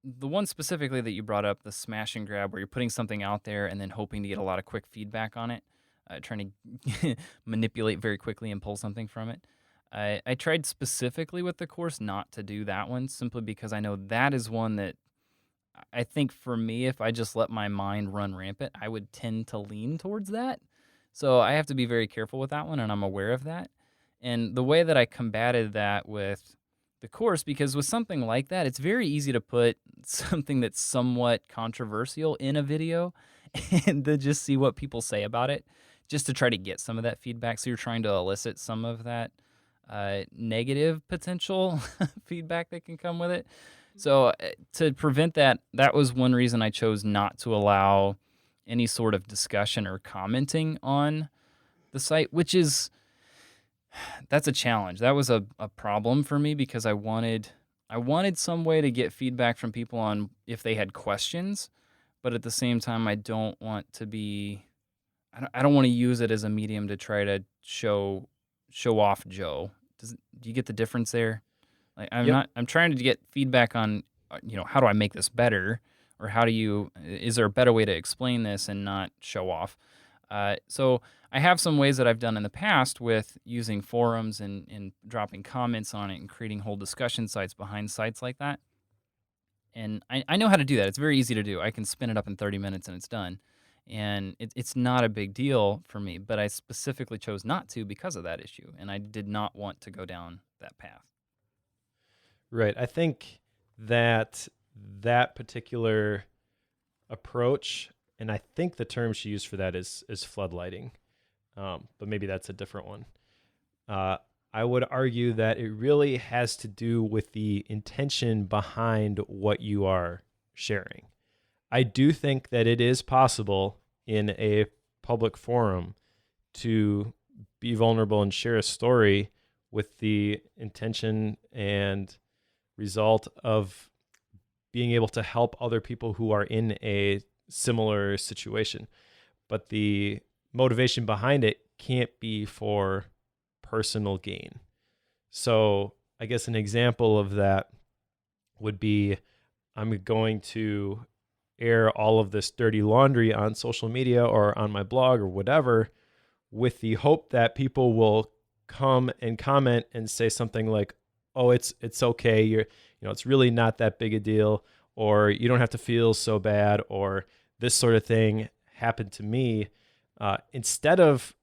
the one specifically that you brought up, the smash and grab, where you're putting something out there and then hoping to get a lot of quick feedback on it, trying to manipulate very quickly and pull something from it. I tried specifically with the course not to do that one, simply because I know that is one that I think for me, if I just let my mind run rampant, I would tend to lean towards that. So I have to be very careful with that one, and I'm aware of that. And the way that I combated that with the course, because with something like that, it's very easy to put something that's somewhat controversial in a video and to just see what people say about it, just to try to get some of that feedback. So you're trying to elicit some of that negative potential feedback that can come with it. So to prevent that, that was one reason I chose not to allow any sort of discussion or commenting on the site, which is that's a challenge. That was a problem for me because I wanted some way to get feedback from people on if they had questions, but at the same time I don't want to be I don't want to use it as a medium to try to show off Joe. Do you get the difference there? Like Yep. I'm trying to get feedback on how do I make this better, or is there a better way to explain this and not show off? So I have some ways that I've done in the past with using forums and dropping comments on it and creating whole discussion sites behind sites like that. And I know how to do that. It's very easy to do. I can spin it up in 30 minutes and it's done. And it's not a big deal for me, but I specifically chose not to because of that issue. And I did not want to go down that path. Right. I think that that particular approach, and I think the term she used for that is floodlighting, but maybe that's a different one. I would argue that it really has to do with the intention behind what you are sharing. I do think that it is possible in a public forum to be vulnerable and share a story with the intention and result of being able to help other people who are in a similar situation. But the motivation behind it can't be for personal gain. So I guess an example of that would be I'm going to air all of this dirty laundry on social media or on my blog or whatever, with the hope that people will come and comment and say something like, oh, it's okay, it's really not that big a deal, or you don't have to feel so bad, or this sort of thing happened to me, instead of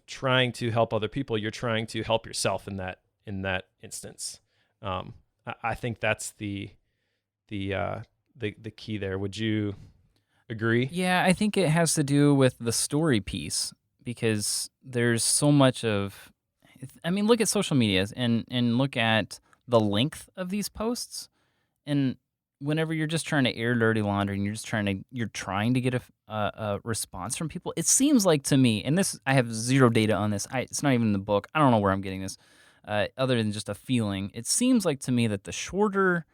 trying to help other people, you're trying to help yourself in that instance. I think that's the key there. Would you agree? Yeah, I think it has to do with the story piece because there's so much of look at social medias and look at the length of these posts. And whenever you're just trying to air dirty laundry and you're trying to get a response from people, it seems like to me, and this I have zero data on this. It's not even in the book. I don't know where I'm getting this, other than just a feeling. It seems like to me that the shorter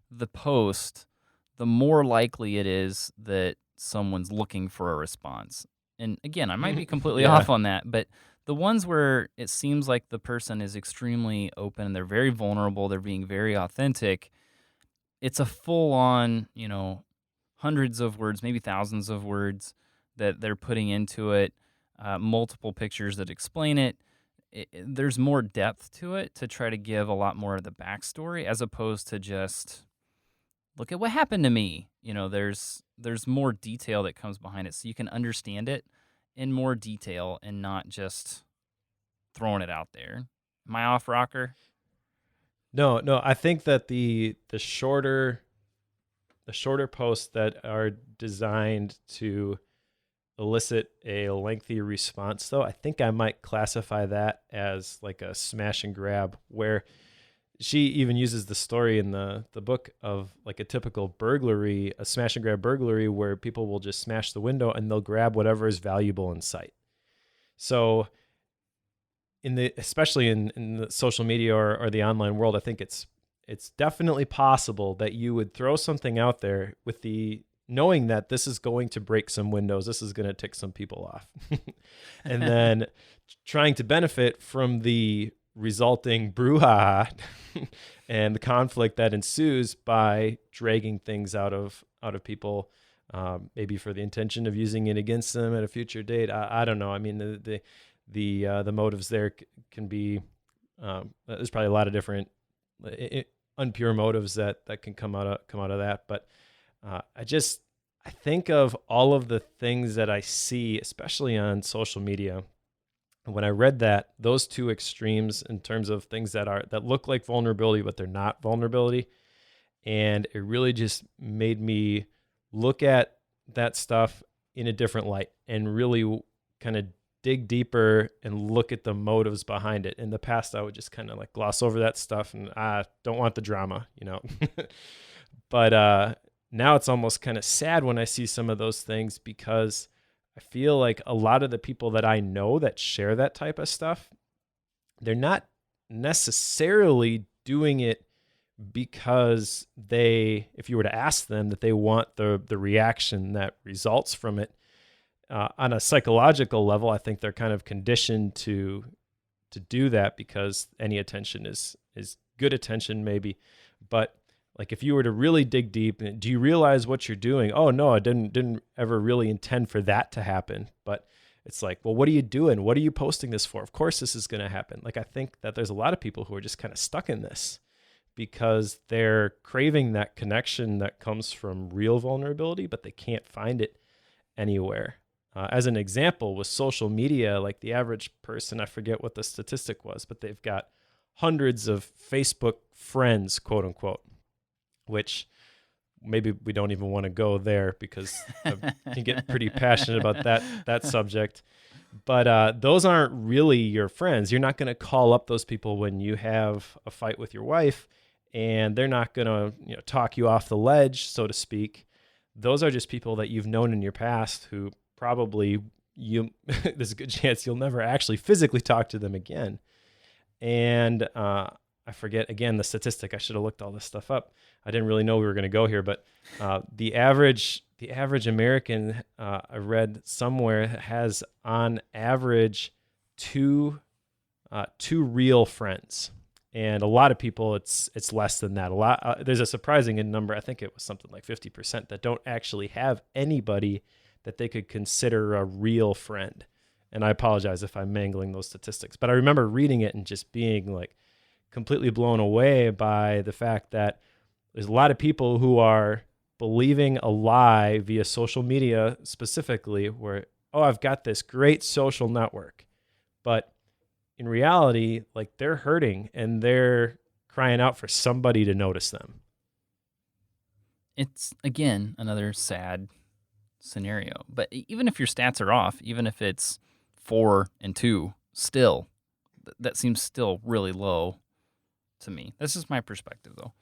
the post, the more likely it is that someone's looking for a response. And again, I might be completely Yeah. off on that, but the ones where it seems like the person is extremely open, they're very vulnerable, they're being very authentic, it's a full on, hundreds of words, maybe thousands of words that they're putting into it, multiple pictures that explain it. There's more depth to it to try to give a lot more of the backstory as opposed to just look at what happened to me. There's more detail that comes behind it, so you can understand it in more detail and not just throwing it out there. Am I off, Rocker? No, no, I think that the shorter posts that are designed to elicit a lengthy response, though, I think I might classify that as like a smash and grab, where she even uses the story in the book of like a typical burglary, a smash and grab burglary, where people will just smash the window and they'll grab whatever is valuable in sight. So especially in the social media or the online world, I think it's definitely possible that you would throw something out there with the knowing that this is going to break some windows, this is going to tick some people off, and then trying to benefit from the resulting brouhaha and the conflict that ensues by dragging things out of people, maybe for the intention of using it against them at a future date. I don't know. I mean, the motives there can be, there's probably a lot of different unpure motives that can come out of that. But I think of all of the things that I see, especially on social media. When I read those two extremes in terms of things that look like vulnerability, but they're not vulnerability. And it really just made me look at that stuff in a different light and really kind of dig deeper and look at the motives behind it. In the past, I would just kind of like gloss over that stuff and I don't want the drama, But now it's almost kind of sad when I see some of those things, because I feel like a lot of the people that I know that share that type of stuff, they're not necessarily doing it because if you were to ask them, that they want the reaction that results from it. On a psychological level, I think they're kind of conditioned to do that because any attention is good attention, maybe. But like, if you were to really dig deep, do you realize what you're doing? Oh no, I didn't ever really intend for that to happen. But it's like, well, what are you doing? What are you posting this for? Of course this is going to happen. Like, I think that there's a lot of people who are just kind of stuck in this because they're craving that connection that comes from real vulnerability, but they can't find it anywhere. As an example, with social media, like the average person, I forget what the statistic was, but they've got hundreds of Facebook friends, quote unquote, which maybe we don't even want to go there because I can get pretty passionate about that subject. But those aren't really your friends. You're not going to call up those people when you have a fight with your wife, and they're not going to talk you off the ledge, so to speak. Those are just people that you've known in your past who probably there's a good chance you'll never actually physically talk to them again. And I forget, again, the statistic. I should have looked all this stuff up. I didn't really know we were going to go here, but the average American, I read somewhere, has on average two real friends. And a lot of people, it's less than that. There's a surprising number. I think it was something like 50% that don't actually have anybody that they could consider a real friend. And I apologize if I'm mangling those statistics, but I remember reading it and just being like completely blown away by the fact that there's a lot of people who are believing a lie via social media specifically, where, oh, I've got this great social network. But in reality, like, they're hurting and they're crying out for somebody to notice them. It's, again, another sad scenario. But even if your stats are off, even if it's 4 and 2, still, that seems still really low to me. This is my perspective, though.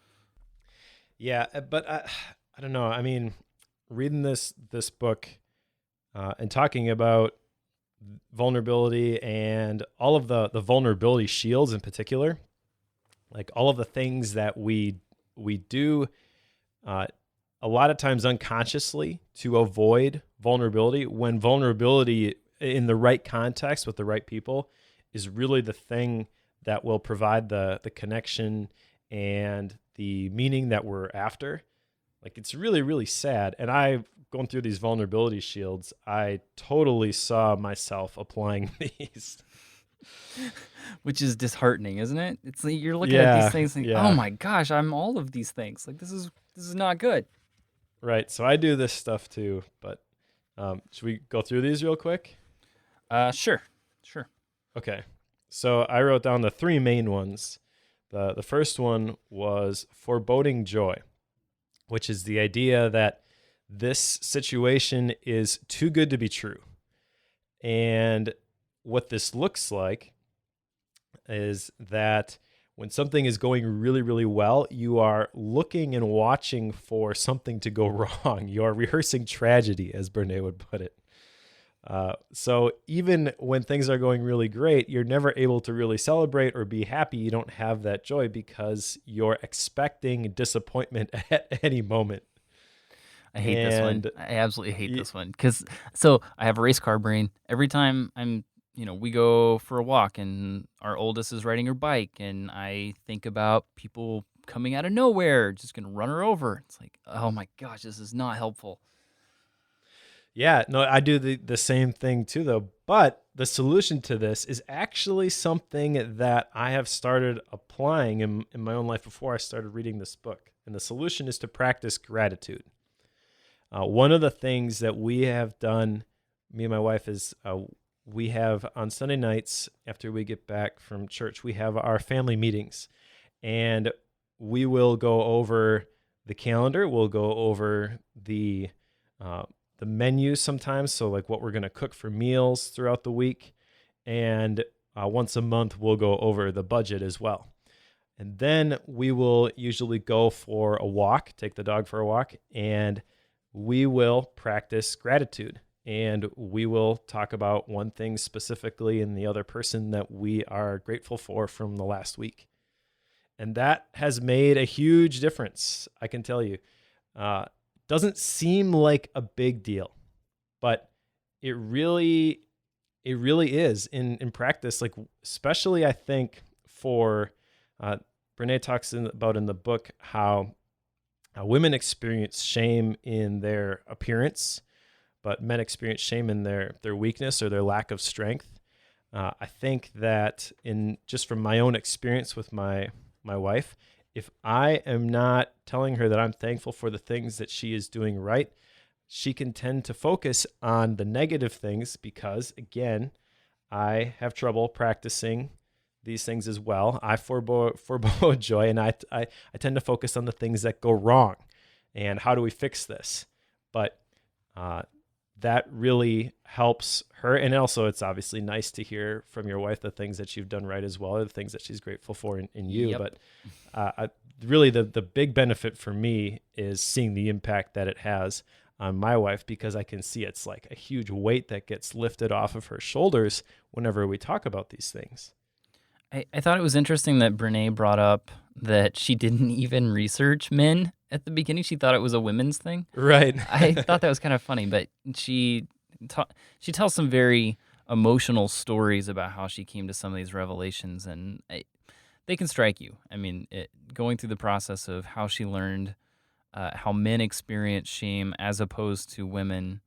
Yeah, but I don't know. I mean, reading this book and talking about vulnerability and all of the vulnerability shields in particular, like all of the things that we do a lot of times unconsciously to avoid vulnerability, when vulnerability in the right context with the right people is really the thing that will provide the connection and the meaning that we're after. Like, it's really, really sad. And going through these vulnerability shields, I totally saw myself applying these. Which is disheartening, isn't it? It's like you're looking at these Yeah, things and oh yeah. my gosh, I'm all of these things. Like this is not good. Right. So I do this stuff too, but should we go through these real quick? Sure. Sure. Okay. So I wrote down the three main ones. The first one was foreboding joy, which is the idea that this situation is too good to be true. And what this looks like is that when something is going really, really well, you are looking and watching for something to go wrong. You are rehearsing tragedy, as Brené would put it. So even when things are going really great, you're never able to really celebrate or be happy. You don't have that joy because you're expecting disappointment at any moment. I hate this one. I absolutely hate this one so I have a race car brain. Every time we go for a walk and our oldest is riding her bike and I think about people coming out of nowhere, just going to run her over. It's like, oh my gosh, this is not helpful. Yeah, no, I do the same thing too, though. But the solution to this is actually something that I have started applying in my own life before I started reading this book. And the solution is to practice gratitude. One of the things that we have done, me and my wife, is we have on Sunday nights after we get back from church, we have our family meetings. And we will go over the calendar. We'll go over the menu sometimes, so like what we're going to cook for meals throughout the week. And once a month, we'll go over the budget as well. And then we will usually go for a walk, take the dog for a walk, and we will practice gratitude. And we will talk about one thing specifically and the other person that we are grateful for from the last week. And that has made a huge difference, I can tell you. Doesn't seem like a big deal, but it really is in practice. Like, especially I think for Brené talks about in the book how women experience shame in their appearance, but men experience shame in their weakness or their lack of strength. I think that just from my own experience with my wife, if I am not telling her that I'm thankful for the things that she is doing right, she can tend to focus on the negative things because, again, I have trouble practicing these things as well. I forebode joy, and I tend to focus on the things that go wrong and how do we fix this. But that really helps her. And also, it's obviously nice to hear from your wife the things that you've done right as well, or the things that she's grateful for in you. Yep. But really, the big benefit for me is seeing the impact that it has on my wife, because I can see it's like a huge weight that gets lifted off of her shoulders whenever we talk about these things. I thought it was interesting that Brené brought up that she didn't even research men at the beginning. She thought it was a women's thing. Right. I thought that was kind of funny, but she tells some very emotional stories about how she came to some of these revelations, and they can strike you. I mean, going through the process of how she learned how men experience shame as opposed to women,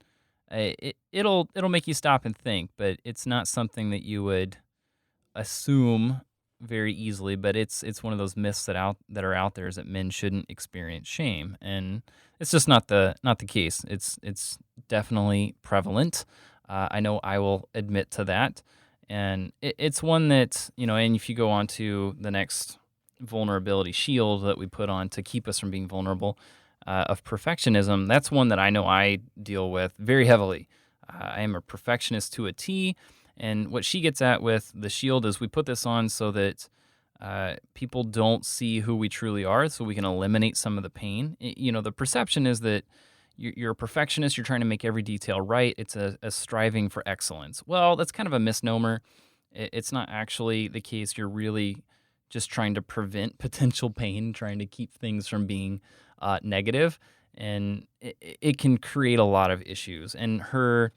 it'll make you stop and think, but it's not something that you would assume very easily. But it's one of those myths that are out there, is that men shouldn't experience shame, and it's just not the case. It's definitely prevalent. I know I will admit to that, and it's one that, and if you go on to the next vulnerability shield that we put on to keep us from being vulnerable, of perfectionism, that's one that I know I deal with very heavily. I am a perfectionist to a T, and what she gets at with the shield is we put this on so that people don't see who we truly are, so we can eliminate some of the pain. The perception is that you're a perfectionist, you're trying to make every detail right. It's a striving for excellence. Well, that's kind of a misnomer. It's not actually the case. You're really just trying to prevent potential pain, trying to keep things from being negative, and it can create a lot of issues. And her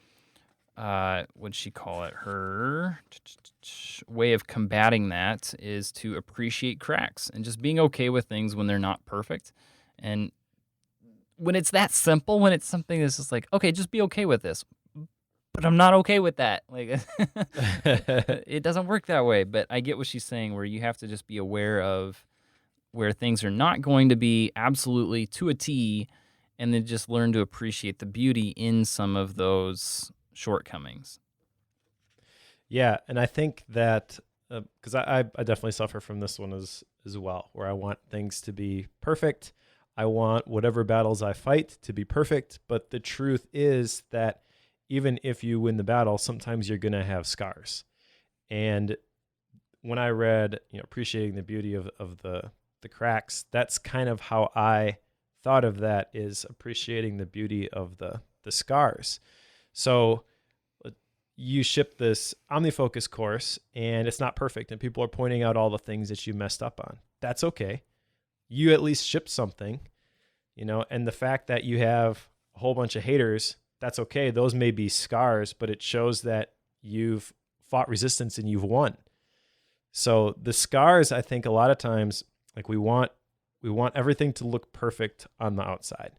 what'd she call it? Her way of combating that is to appreciate cracks and just being okay with things when they're not perfect. And when it's that simple, when it's something that's just like, okay, just be okay with this, but I'm not okay with that. Like, it doesn't work that way. But I get what she's saying, where you have to just be aware of where things are not going to be absolutely to a T, and then just learn to appreciate the beauty in some of those shortcomings. Yeah, and I think that because I definitely suffer from this one as well, where I want things to be perfect. I want whatever battles I fight to be perfect. But the truth is that even if you win the battle, sometimes you're going to have scars. And when I read, appreciating the beauty of the cracks, that's kind of how I thought of that, is appreciating the beauty of the scars. So you ship this OmniFocus course and it's not perfect and people are pointing out all the things that you messed up on. That's okay. You at least shipped something, and the fact that you have a whole bunch of haters, that's okay. Those may be scars, but it shows that you've fought resistance and you've won. So the scars, I think a lot of times, like we want everything to look perfect on the outside.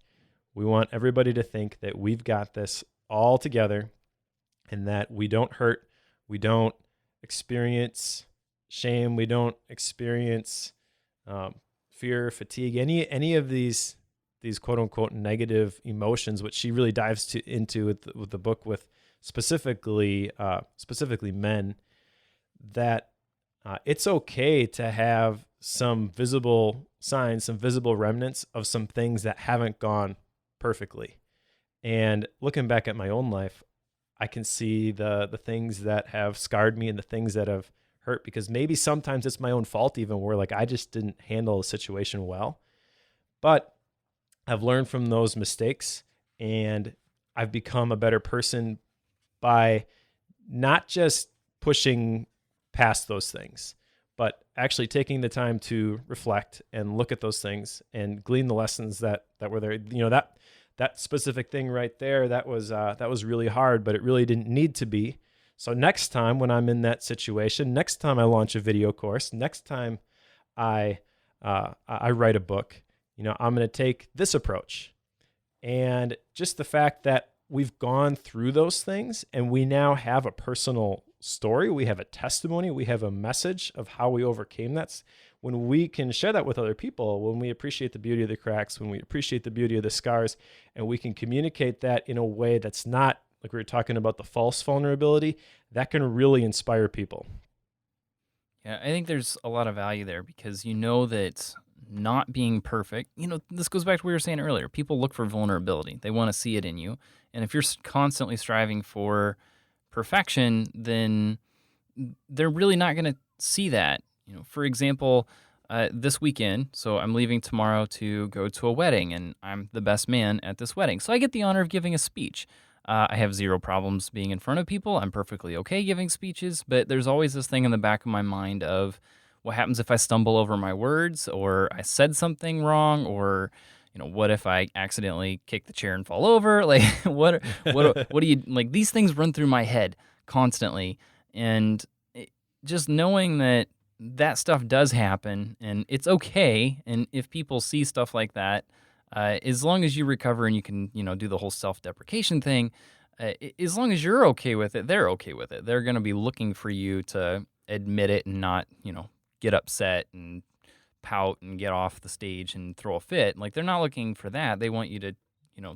We want everybody to think that we've got this all together and that we don't hurt, we don't experience shame, we don't experience fear, fatigue, any of these quote unquote negative emotions, which she really dives into with the book, with specifically men, that it's okay to have some visible signs, some visible remnants of some things that haven't gone perfectly. And looking back at my own life, I can see the things that have scarred me and the things that have hurt, because maybe sometimes it's my own fault, even where like I just didn't handle the situation well. But I've learned from those mistakes and I've become a better person by not just pushing past those things, but actually taking the time to reflect and look at those things and glean the lessons that were there. That specific thing right there, that was really hard, but it really didn't need to be. So next time when I'm in that situation, next time I launch a video course, next time I write a book, I'm going to take this approach. And just the fact that we've gone through those things and we now have a personal story, we have a testimony, we have a message of how we overcame that. When we can share that with other people, when we appreciate the beauty of the cracks, when we appreciate the beauty of the scars, and we can communicate that in a way that's not like we were talking about the false vulnerability, that can really inspire people. Yeah, I think there's a lot of value there, because that not being perfect, this goes back to what we were saying earlier. People look for vulnerability. They want to see it in you. And if you're constantly striving for perfection, then they're really not going to see that. For example, this weekend, so I'm leaving tomorrow to go to a wedding, and I'm the best man at this wedding. So I get the honor of giving a speech. I have zero problems being in front of people. I'm perfectly okay giving speeches, but there's always this thing in the back of my mind of what happens if I stumble over my words, or I said something wrong, or what if I accidentally kick the chair and fall over? Like, what do you like? These things run through my head constantly, and just knowing that stuff does happen, and it's okay. And if people see stuff like that, as long as you recover and you can, do the whole self-deprecation thing, as long as you're okay with it, they're okay with it. They're going to be looking for you to admit it and not, get upset and pout and get off the stage and throw a fit. Like, they're not looking for that. They want you to,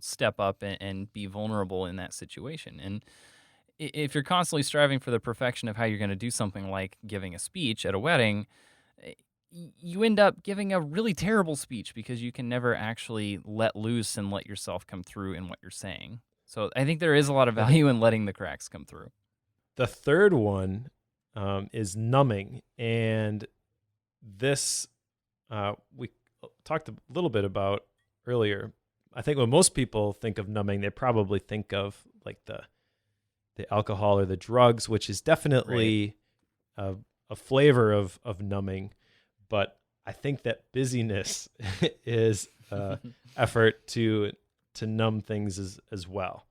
step up and be vulnerable in that situation. And if you're constantly striving for the perfection of how you're going to do something like giving a speech at a wedding, you end up giving a really terrible speech, because you can never actually let loose and let yourself come through in what you're saying. So I think there is a lot of value in letting the cracks come through. The third one is numbing. And this we talked a little bit about earlier. I think when most people think of numbing, they probably think of like the alcohol or the drugs, which is definitely a flavor of numbing. But I think that busyness is effort to numb things as well.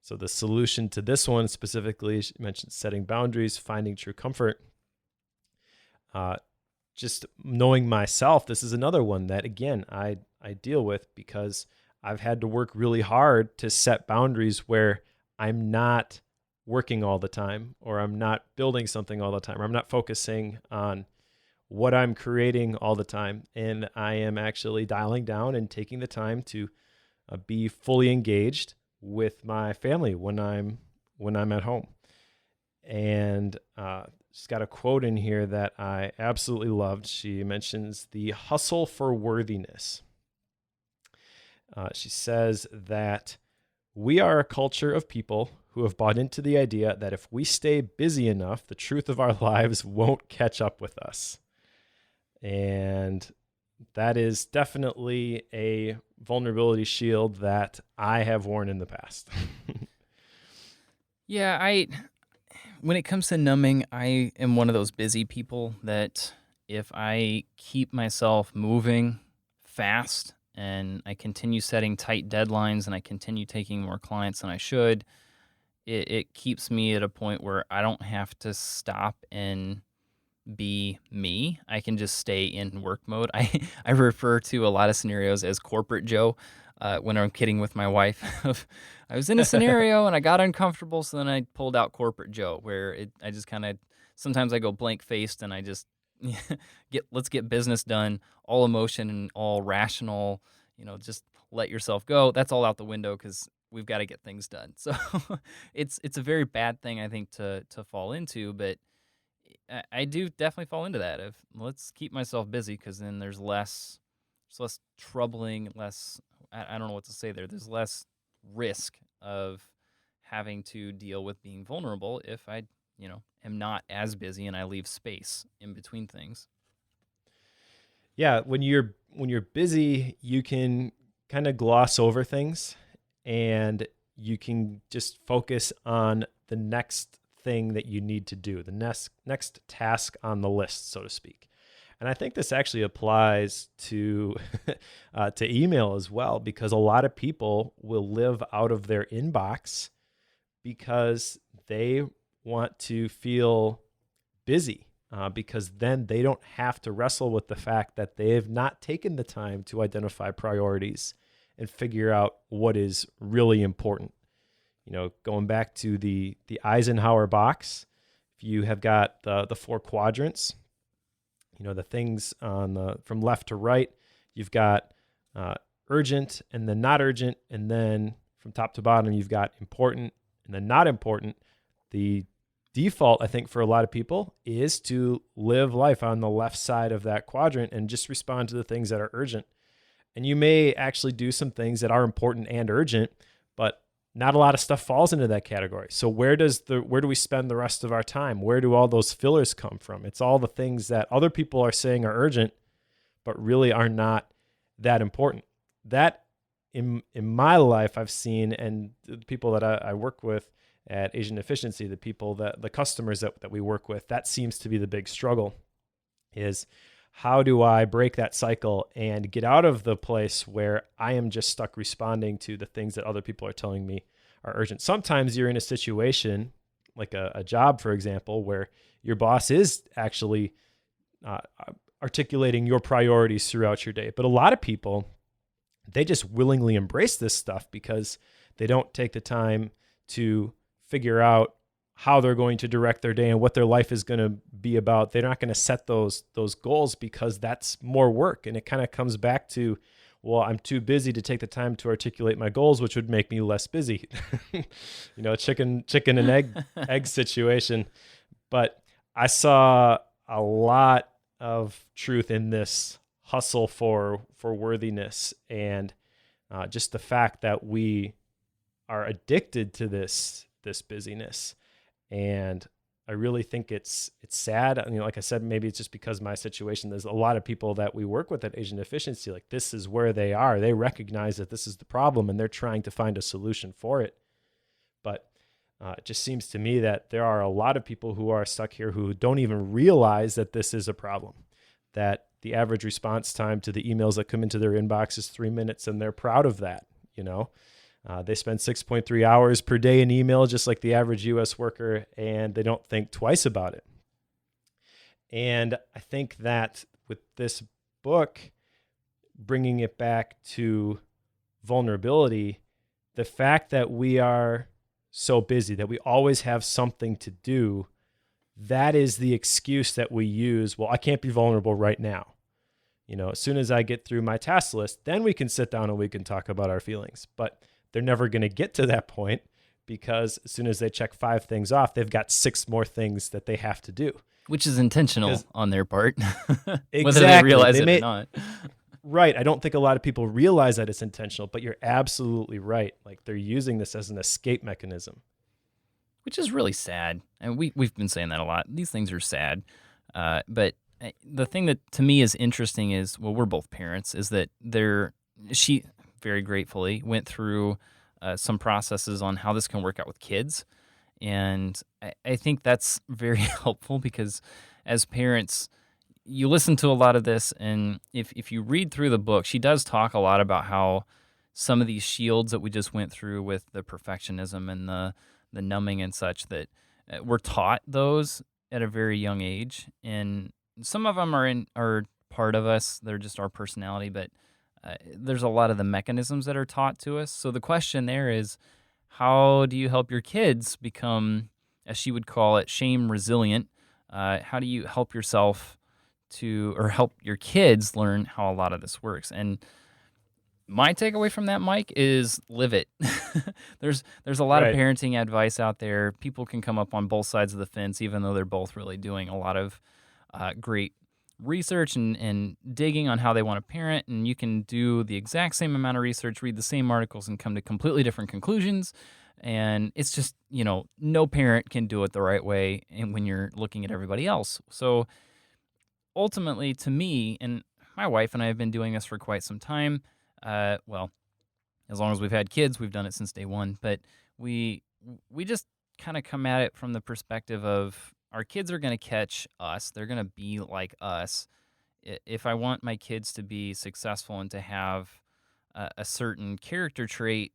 So the solution to this one specifically, she mentioned setting boundaries, finding true comfort. Just knowing myself, this is another one that, again, I deal with because I've had to work really hard to set boundaries where I'm not working all the time, or I'm not building something all the time, or I'm not focusing on what I'm creating all the time. And I am actually dialing down and taking the time to be fully engaged with my family when I'm at home. And she's got a quote in here that I absolutely loved. She mentions the hustle for worthiness. She says that we are a culture of people who have bought into the idea that if we stay busy enough, the truth of our lives won't catch up with us. And that is definitely a vulnerability shield that I have worn in the past. Yeah, when it comes to numbing, I am one of those busy people that if I keep myself moving fast and I continue setting tight deadlines and I continue taking more clients than I should, it keeps me at a point where I don't have to stop and be me. I can just stay in work mode. I refer to a lot of scenarios as corporate Joe when I'm kidding with my wife. I was in a scenario and I got uncomfortable, so then I pulled out corporate Joe, where I just kind of, sometimes I go blank faced and I just let's get business done, all emotion and all rational, just let yourself go. That's all out the window because we've got to get things done. So it's a very bad thing, I think, to fall into, but I do definitely fall into that. If let's keep myself busy, because then there's less troubling, less, I don't know what to say there. There's less risk of having to deal with being vulnerable if I, am not as busy and I leave space in between things. Yeah, when you're busy, you can kind of gloss over things, and you can just focus on the next thing that you need to do, the next task on the list, so to speak. And I think this actually applies to to email as well, because a lot of people will live out of their inbox because they want to feel busy, because then they don't have to wrestle with the fact that they have not taken the time to identify priorities and figure out what is really important. Going back to the Eisenhower box, if you have got the four quadrants, the things on from left to right, you've got urgent and then not urgent, and then from top to bottom, you've got important and then not important. The default, I think, for a lot of people is to live life on the left side of that quadrant and just respond to the things that are urgent. And you may actually do some things that are important and urgent, but not a lot of stuff falls into that category. So where do we spend the rest of our time? Where do all those fillers come from? It's all the things that other people are saying are urgent, but really are not that important. That in my life, I've seen, and the people that I work with at Asian Efficiency, the customers that we work with, that seems to be the big struggle, is how do I break that cycle and get out of the place where I am just stuck responding to the things that other people are telling me are urgent? Sometimes you're in a situation like a job, for example, where your boss is actually articulating your priorities throughout your day. But a lot of people, they just willingly embrace this stuff because they don't take the time to figure out how they're going to direct their day and what their life is going to be about. They're not going to set those goals because that's more work. And it kind of comes back to, well, I'm too busy to take the time to articulate my goals, which would make me less busy. Chicken and egg situation. But I saw a lot of truth in this hustle for worthiness, and just the fact that we are addicted to this busyness. And I really think it's sad. Like I said, maybe it's just because of my situation. There's a lot of people that we work with at Asian Efficiency, like this is where they are. They recognize that this is the problem and they're trying to find a solution for it. But it just seems to me that there are a lot of people who are stuck here who don't even realize that this is a problem, that the average response time to the emails that come into their inbox is 3 minutes, and they're proud of that. They spend 6.3 hours per day in email, just like the average US worker, and they don't think twice about it. And I think that with this book, bringing it back to vulnerability, the fact that we are so busy, that we always have something to do, that is the excuse that we use. Well, I can't be vulnerable right now. As soon as I get through my task list, then we can sit down and we can talk about our feelings. But they're never going to get to that point, because as soon as they check 5 things off, they've got 6 more things that they have to do. Which is intentional on their part, exactly. whether they realize it or not. Right. I don't think a lot of people realize that it's intentional, but you're absolutely right. Like, they're using this as an escape mechanism. Which is really sad. And we've been saying that a lot. These things are sad. But the thing that to me is interesting is, well, we're both parents, is that she very gratefully went through some processes on how this can work out with kids. And I think that's very helpful, because as parents, you listen to a lot of this, and if you read through the book, she does talk a lot about how some of these shields that we just went through with the perfectionism and the numbing and such, that we're taught those at a very young age. And some of them are part of us. They're just our personality, but there's a lot of the mechanisms that are taught to us. So the question there is, how do you help your kids become, as she would call it, shame resilient? How do you help yourself or help your kids learn how a lot of this works? And my takeaway from that, Mike, is live it. There's a lot of parenting advice out there. People can come up on both sides of the fence, even though they're both really doing a lot of great research and digging on how they want to parent. And you can do the exact same amount of research, read the same articles, and come to completely different conclusions. And it's just, no parent can do it the right way, and when you're looking at everybody else. So ultimately, to me, and my wife and I have been doing this for quite some time. Well, as long as we've had kids, we've done it since day one. But we just kind of come at it from the perspective of, our kids are going to catch us. They're going to be like us. If I want my kids to be successful and to have a certain character trait,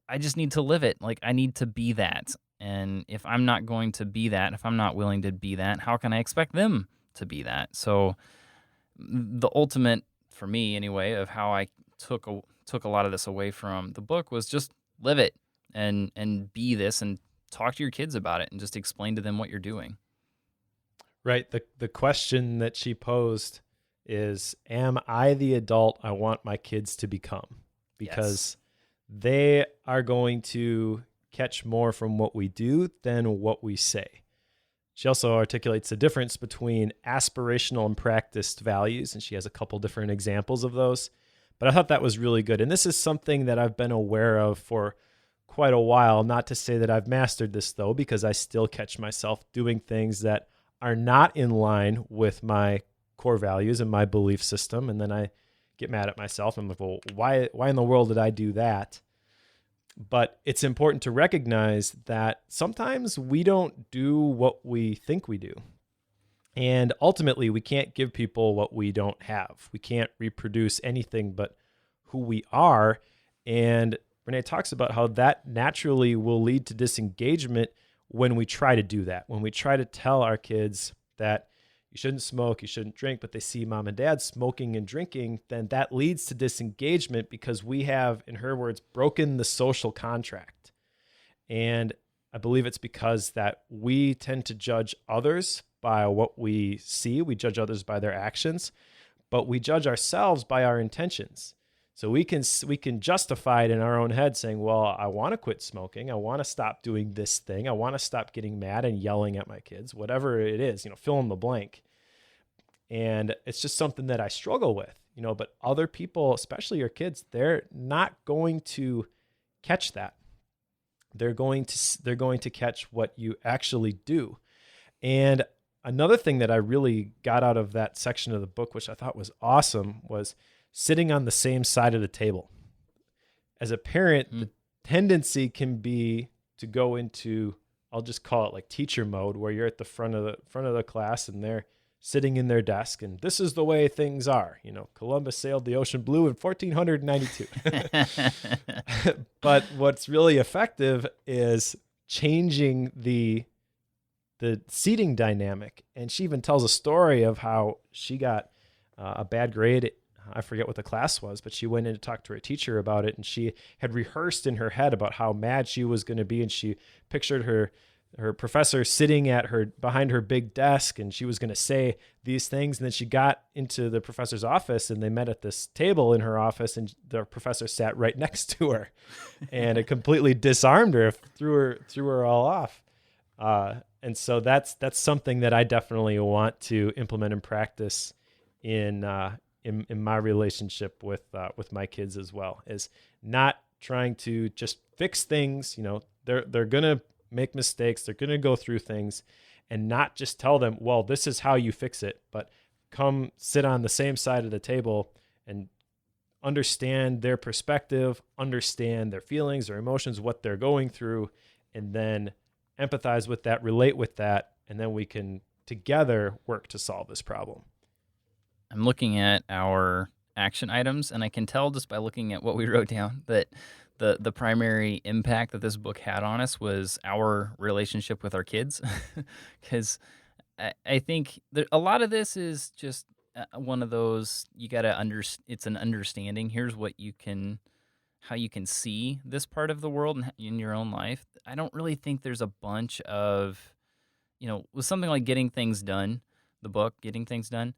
I just need to live it. Like, I need to be that. And if I'm not going to be that, if I'm not willing to be that, how can I expect them to be that? So the ultimate, for me anyway, of how I took a lot of this away from the book was just live it and be this, and talk to your kids about it, and just explain to them what you're doing. Right. The question that she posed is, am I the adult I want my kids to become? Because they are going to catch more from what we do than what we say. She also articulates the difference between aspirational and practiced values, and she has a couple different examples of those. But I thought that was really good. And this is something that I've been aware of for quite a while. Not to say that I've mastered this, though, because I still catch myself doing things that are not in line with my core values and my belief system. And then I get mad at myself. I'm like, well, why in the world did I do that? But it's important to recognize that sometimes we don't do what we think we do. And ultimately, we can't give people what we don't have. We can't reproduce anything but who we are. And Brené talks about how that naturally will lead to disengagement when we try to do that. When we try to tell our kids that you shouldn't smoke, you shouldn't drink, but they see mom and dad smoking and drinking, then that leads to disengagement, because we have, in her words, broken the social contract. And I believe it's because that we tend to judge others by what we see. We judge others by their actions, but we judge ourselves by our intentions. So we can justify it in our own head, saying, well, I want to quit smoking. I want to stop doing this thing. I want to stop getting mad and yelling at my kids, whatever it is, fill in the blank. And it's just something that I struggle with, but other people, especially your kids, they're not going to catch that. They're going to catch what you actually do. And another thing that I really got out of that section of the book, which I thought was awesome, was sitting on the same side of the table. As a parent, the tendency can be to go into, I'll just call it like teacher mode, where you're at the front of the class and they're sitting in their desk, and this is the way things are. Columbus sailed the ocean blue in 1492. But what's really effective is changing the seating dynamic. And she even tells a story of how she got a bad grade. I forget what the class was, but she went in to talk to her teacher about it, and she had rehearsed in her head about how mad she was going to be, and she pictured her professor sitting behind her big desk, and she was going to say these things. And then she got into the professor's office, and they met at this table in her office, and the professor sat right next to her, and it completely disarmed her, threw her all off. And so that's something that I definitely want to implement and practice in my relationship with my kids as well, is not trying to just fix things. They're gonna make mistakes, they're gonna go through things, and not just tell them, well, this is how you fix it, but come sit on the same side of the table and understand their perspective, understand their feelings, their emotions, what they're going through, and then empathize with that, relate with that, and then we can together work to solve this problem. I'm looking at our action items, and I can tell just by looking at what we wrote down that the primary impact that this book had on us was our relationship with our kids. Because I think a lot of this is just one of those, you got to it's an understanding. Here's how you can see this part of the world in your own life. I don't really think there's a bunch of, with something like Getting Things Done, the book, Getting Things Done,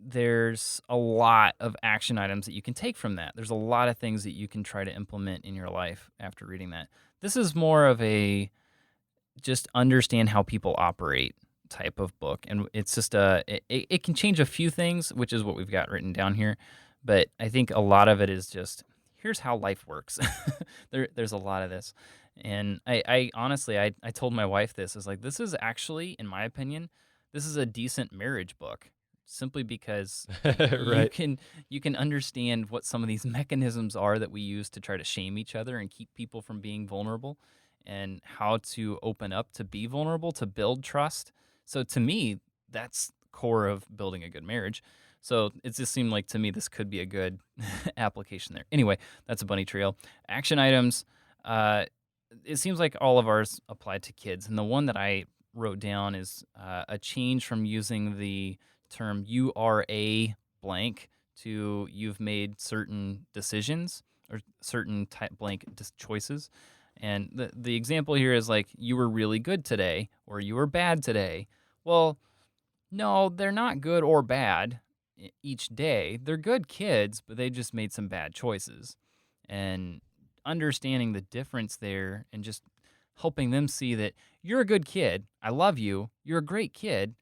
there's a lot of action items that you can take from that. There's a lot of things that you can try to implement in your life after reading that. This is more of a just understand how people operate type of book. And it's just it can change a few things, which is what we've got written down here. But I think a lot of it is just, here's how life works. There's a lot of this. And I honestly, I told my wife this is like, this is actually, in my opinion, this is a decent marriage book, simply because Right. you can understand what some of these mechanisms are that we use to try to shame each other and keep people from being vulnerable, and how to open up to be vulnerable, to build trust. So to me, that's the core of building a good marriage. So it just seemed like, to me, this could be a good application there. Anyway, that's a bunny trail. Action items. It seems like all of ours apply to kids. And the one that I wrote down is a change from using the term "you are a blank" to "you've made certain decisions" or certain type blank choices. And the example here is like, you were really good today or you were bad today. Well, no, they're not good or bad each day. They're good kids, but they just made some bad choices. And understanding the difference there, and just helping them see that you're a good kid. I love you. You're a great kid.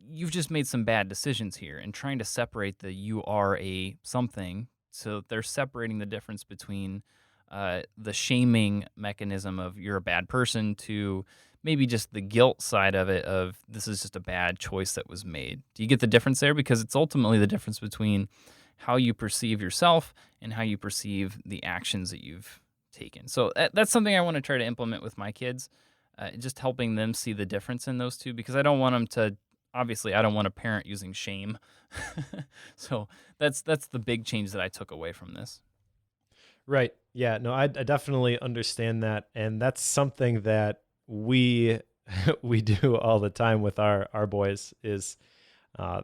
You've just made some bad decisions here, and trying to separate the "you are a something." So they're separating the difference between the shaming mechanism of "you're a bad person" to maybe just the guilt side of it, of this is just a bad choice that was made. Do you get the difference there? Because it's ultimately the difference between how you perceive yourself and how you perceive the actions that you've taken. So that's something I want to try to implement with my kids, just helping them see the difference in those two, because I don't want them to, obviously, I don't want a parent using shame. So that's the big change that I took away from this. Right. Yeah. No, I definitely understand that, and that's something that we we do all the time with our boys. Is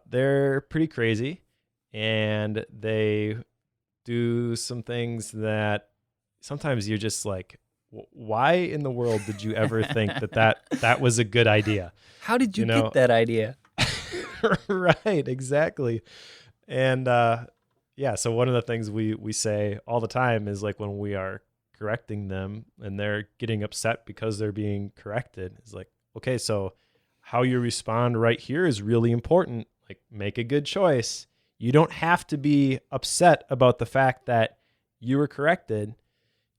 they're pretty crazy, and they do some things that sometimes you're just like, why in the world did you ever think that was a good idea? How did you get that idea? Right, exactly. And yeah, so one of the things we say all the time is, like, when we are correcting them and they're getting upset because they're being corrected, is like, okay, so how you respond right here is really important. Like, make a good choice. You don't have to be upset about the fact that you were corrected.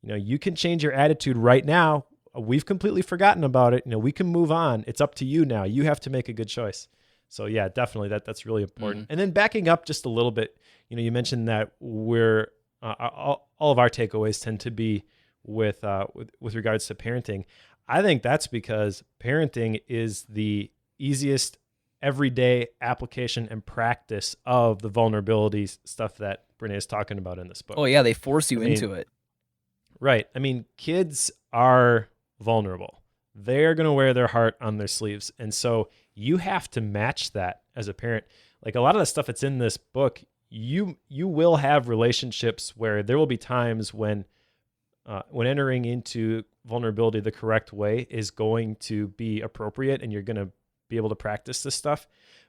You can change your attitude right now. We've completely forgotten about it. We can move on. It's up to you now. You have to make a good choice. So yeah, definitely that's really important. And then backing up just a little bit, you mentioned that we're all of our takeaways tend to be with regards to parenting. I think that's because parenting is the easiest everyday application and practice of the vulnerabilities stuff that Brené is talking about in this book. Oh yeah, they force you I mean, into it. Right. I mean, kids are vulnerable. They're going to wear their heart on their sleeves. And so you have to match that as a parent. Like a lot of the stuff that's in this book, you will have relationships where there will be times when entering into vulnerability the correct way is going to be appropriate, and you're going to be able to practice this stuff.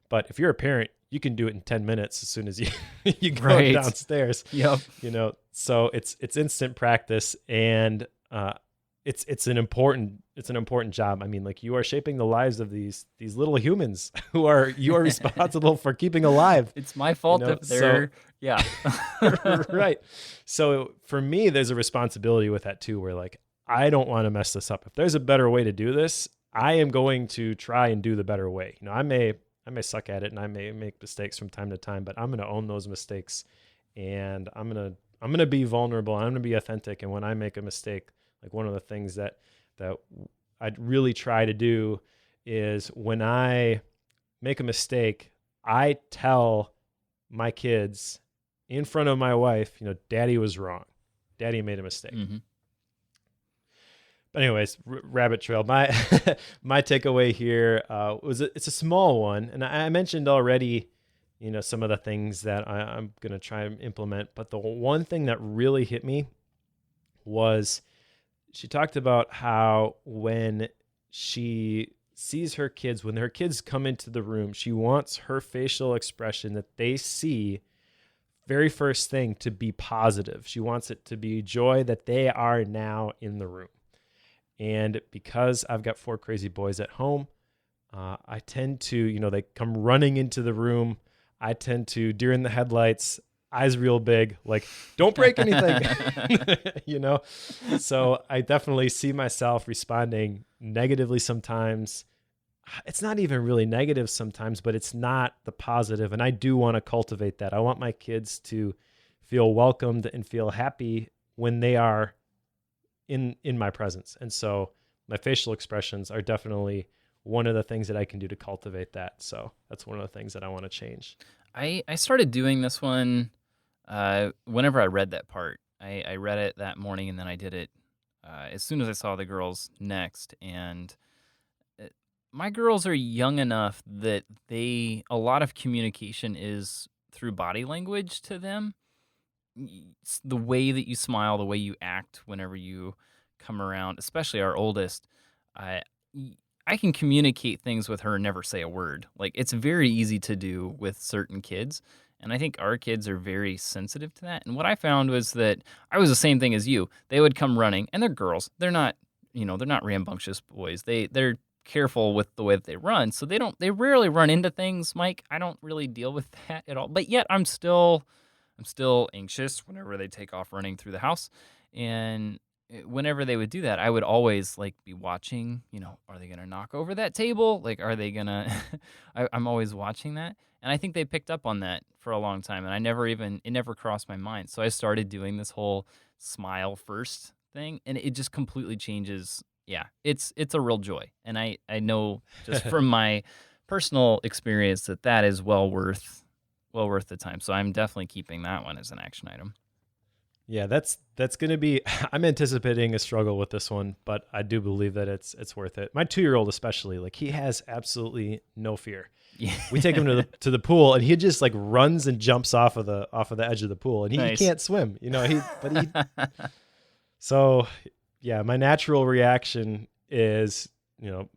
But if you're a parent, you can do it in 10 minutes as soon as you you go Right. downstairs. Yep. So it's instant practice, and it's an important job. I mean, like, you are shaping the lives of these little humans who you are responsible for keeping alive. It's my fault if they're yeah. Right. So for me, there's a responsibility with that too, where like, I don't want to mess this up. If there's a better way to do this, I am going to try and do the better way. I may suck at it, and I may make mistakes from time to time, but I'm going to own those mistakes, and I'm going to be vulnerable. I'm going to be authentic. And when I make a mistake, like, one of the things that I'd really try to do is, when I make a mistake, I tell my kids in front of my wife, Daddy was wrong. Daddy made a mistake. Mm-hmm. But anyways, rabbit trail. My my takeaway here it's a small one, and I mentioned already, some of the things that I'm gonna try and implement. But the one thing that really hit me was, she talked about how when she sees her kids, when her kids come into the room, she wants her facial expression that they see very first thing to be positive. She wants it to be joy that they are now in the room. And because I've got 4 crazy boys at home, I tend to, they come running into the room. I tend to, during the headlights, eyes real big, like, don't break anything, So I definitely see myself responding negatively sometimes. It's not even really negative sometimes, but it's not the positive. And I do want to cultivate that. I want my kids to feel welcomed and feel happy when they are in my presence. And so my facial expressions are definitely one of the things that I can do to cultivate that. So that's one of the things that I want to change. I started doing this one whenever I read that part. I read it that morning, and then I did it as soon as I saw the girls next. And my girls are young enough that a lot of communication is through body language to them. The way that you smile, the way you act whenever you come around, especially our oldest, I can communicate things with her and never say a word. Like, it's very easy to do with certain kids, and I think our kids are very sensitive to that. And what I found was that I was the same thing as you. They would come running, and they're girls. They're not, they're not rambunctious boys. They're careful with the way that they run, so they rarely run into things, Mike. I don't really deal with that at all. But yet I'm still anxious whenever they take off running through the house. And whenever they would do that, I would always be watching, are they going to knock over that table? Like, are they going to, I'm always watching that. And I think they picked up on that for a long time. And it never crossed my mind. So I started doing this whole smile first thing, and it just completely changes. Yeah, it's a real joy. And I know just from my personal experience that is well worth the time. So I'm definitely keeping that one as an action item. Yeah, that's going to be, I'm anticipating a struggle with this one, but I do believe that it's worth it. My 2-year-old especially, he has absolutely no fear. Yeah. We take him to the pool, and he just runs and jumps off of the edge of the pool, and he can't swim, So yeah, my natural reaction is,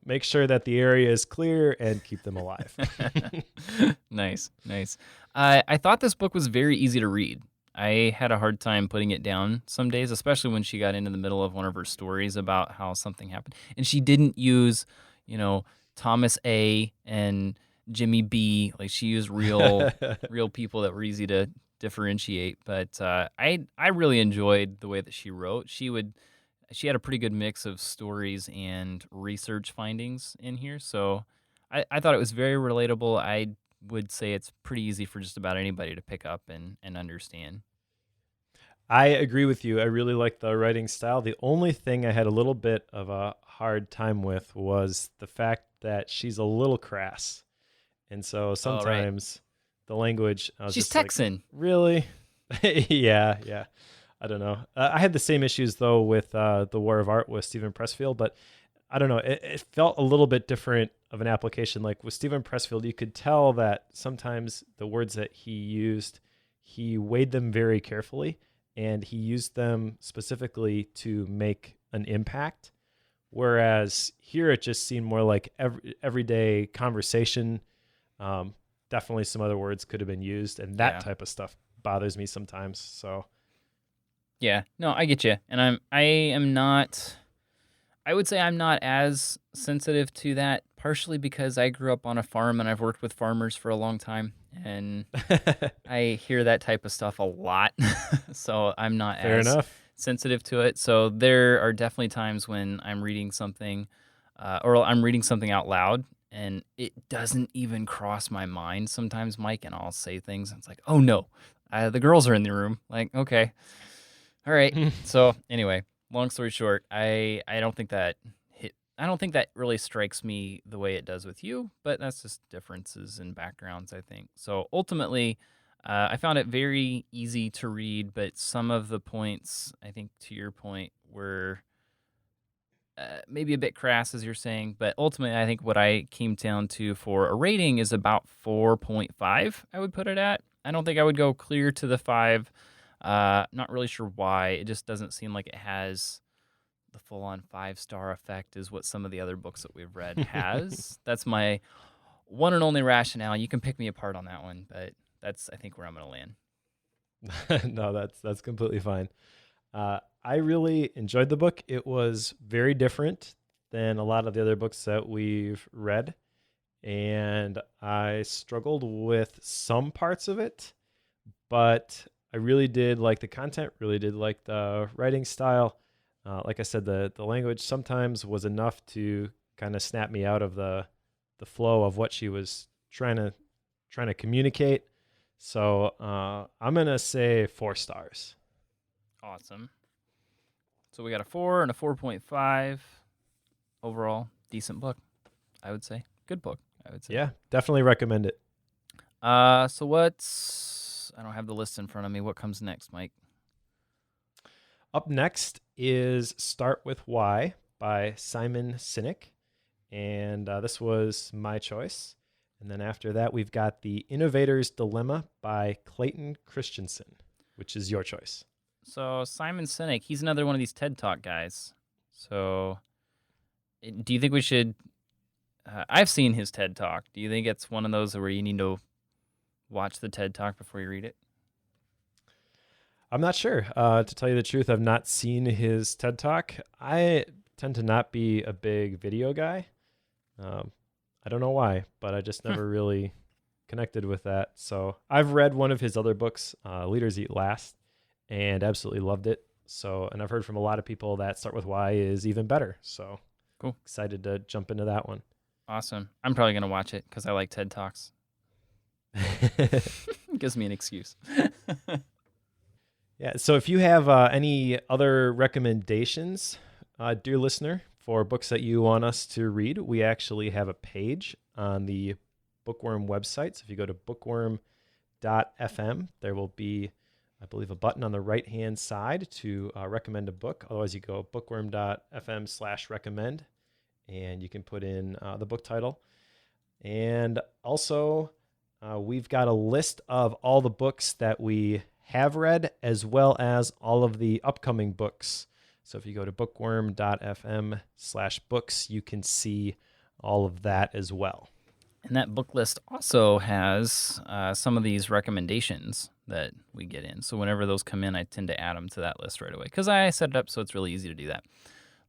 make sure that the area is clear and keep them alive. Nice. I thought this book was very easy to read. I had a hard time putting it down some days, especially when she got into the middle of one of her stories about how something happened. And she didn't use, Thomas A. and Jimmy B. She used real people that were easy to differentiate. But I really enjoyed the way that she wrote. She had a pretty good mix of stories and research findings in here. So I thought it was very relatable. I would say it's pretty easy for just about anybody to pick up and understand. I agree with you. I really like the writing style. The only thing I had a little bit of a hard time with was the fact that she's a little crass. And so Oh, right. sometimes the language, I was She's just like, Texan. really? Yeah. I don't know. I had the same issues though with the War of Art with Stephen Pressfield, but I don't know. It felt a little bit different of an application. Like with Stephen Pressfield, you could tell that sometimes the words that he used, he weighed them very carefully, and he used them specifically to make an impact. Whereas here, it just seemed more like everyday conversation. Um, Definitely, some other words could have been used, and that Yeah. type of stuff bothers me sometimes. So Yeah. No, I get you. And I am not. I would say I'm not as sensitive to that, partially because I grew up on a farm and I've worked with farmers for a long time, and I hear that type of stuff a lot. So I'm not fair as enough. sensitive to it. So there are definitely times when I'm reading something, or I'm reading something out loud, and it doesn't even cross my mind sometimes, Mike, and I'll say things, and it's like, oh no, the girls are in the room. Like, okay, all right. So anyway, long story short, I don't think that I don't think that really strikes me the way it does with you, but that's just differences in backgrounds, I think. So ultimately, I found it very easy to read, but some of the points, I think, to your point, were maybe a bit crass, as you're saying. But ultimately, I think what I came down to for a rating is about 4.5. I would put it at. I don't think I would go clear to the 5. Not really sure why. It just doesn't seem like it has the full-on 5-star effect is what some of the other books that we've read has. That's my one and only rationale. You can pick me apart on that one, but that's, I think, where I'm going to land. No, that's completely fine. I really enjoyed the book. It was very different than a lot of the other books that we've read, and I struggled with some parts of it, but I really did like the content, really did like the writing style. Like I said, the language sometimes was enough to kind of snap me out of the flow of what she was trying to communicate. So I'm gonna say 4 stars. Awesome. So we got a 4 and a 4.5 overall. Decent book, I would say. Good book, I would say. Yeah, definitely recommend it. So what's... I don't have the list in front of me. What comes next, Mike? Up next is Start With Why by Simon Sinek. And this was my choice. And then after that, we've got The Innovator's Dilemma by Clayton Christensen, which is your choice. So Simon Sinek, he's another one of these TED Talk guys. So do you think we should... I've seen his TED Talk. Do you think it's one of those where you need to watch the TED Talk before you read it? I'm not sure. To tell you the truth, I've not seen his TED Talk. I tend to not be a big video guy. I don't know why, but I just never really connected with that. So I've read one of his other books, Leaders Eat Last, and absolutely loved it. So, and I've heard from a lot of people that Start With Why is even better. So Cool. Excited to jump into that one. Awesome. I'm probably going to watch it because I like TED Talks. Gives me an excuse. Yeah. So if you have any other recommendations, dear listener, for books that you want us to read, we actually have a page on the Bookworm website. So if you go to bookworm.fm, there will be, I believe, a button on the right-hand side to recommend a book. Otherwise, you go bookworm.fm/recommend, and you can put in the book title. And also, we've got a list of all the books that we have read, as well as all of the upcoming books. So if you go to bookworm.fm/books, you can see all of that as well. And that book list also has some of these recommendations that we get in. So whenever those come in, I tend to add them to that list right away because I set it up so it's really easy to do that.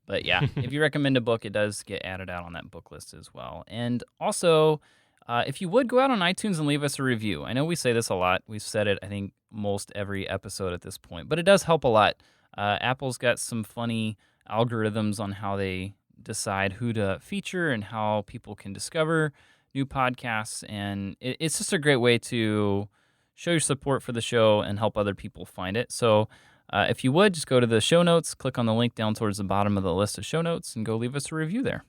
But yeah, if you recommend a book, it does get added out on that book list as well. And also, if you would go out on iTunes and leave us a review. I know we say this a lot. We've said it, I think, most every episode at this point. But it does help a lot. Apple's got some funny algorithms on how they decide who to feature and how people can discover new podcasts. And it's just a great way to show your support for the show and help other people find it. So if you would, just go to the show notes, click on the link down towards the bottom of the list of show notes, and go leave us a review there.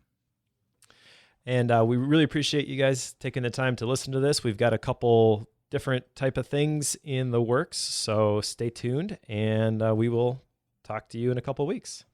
And we really appreciate you guys taking the time to listen to this. We've got a couple different type of things in the works, so stay tuned, and we will talk to you in a couple weeks.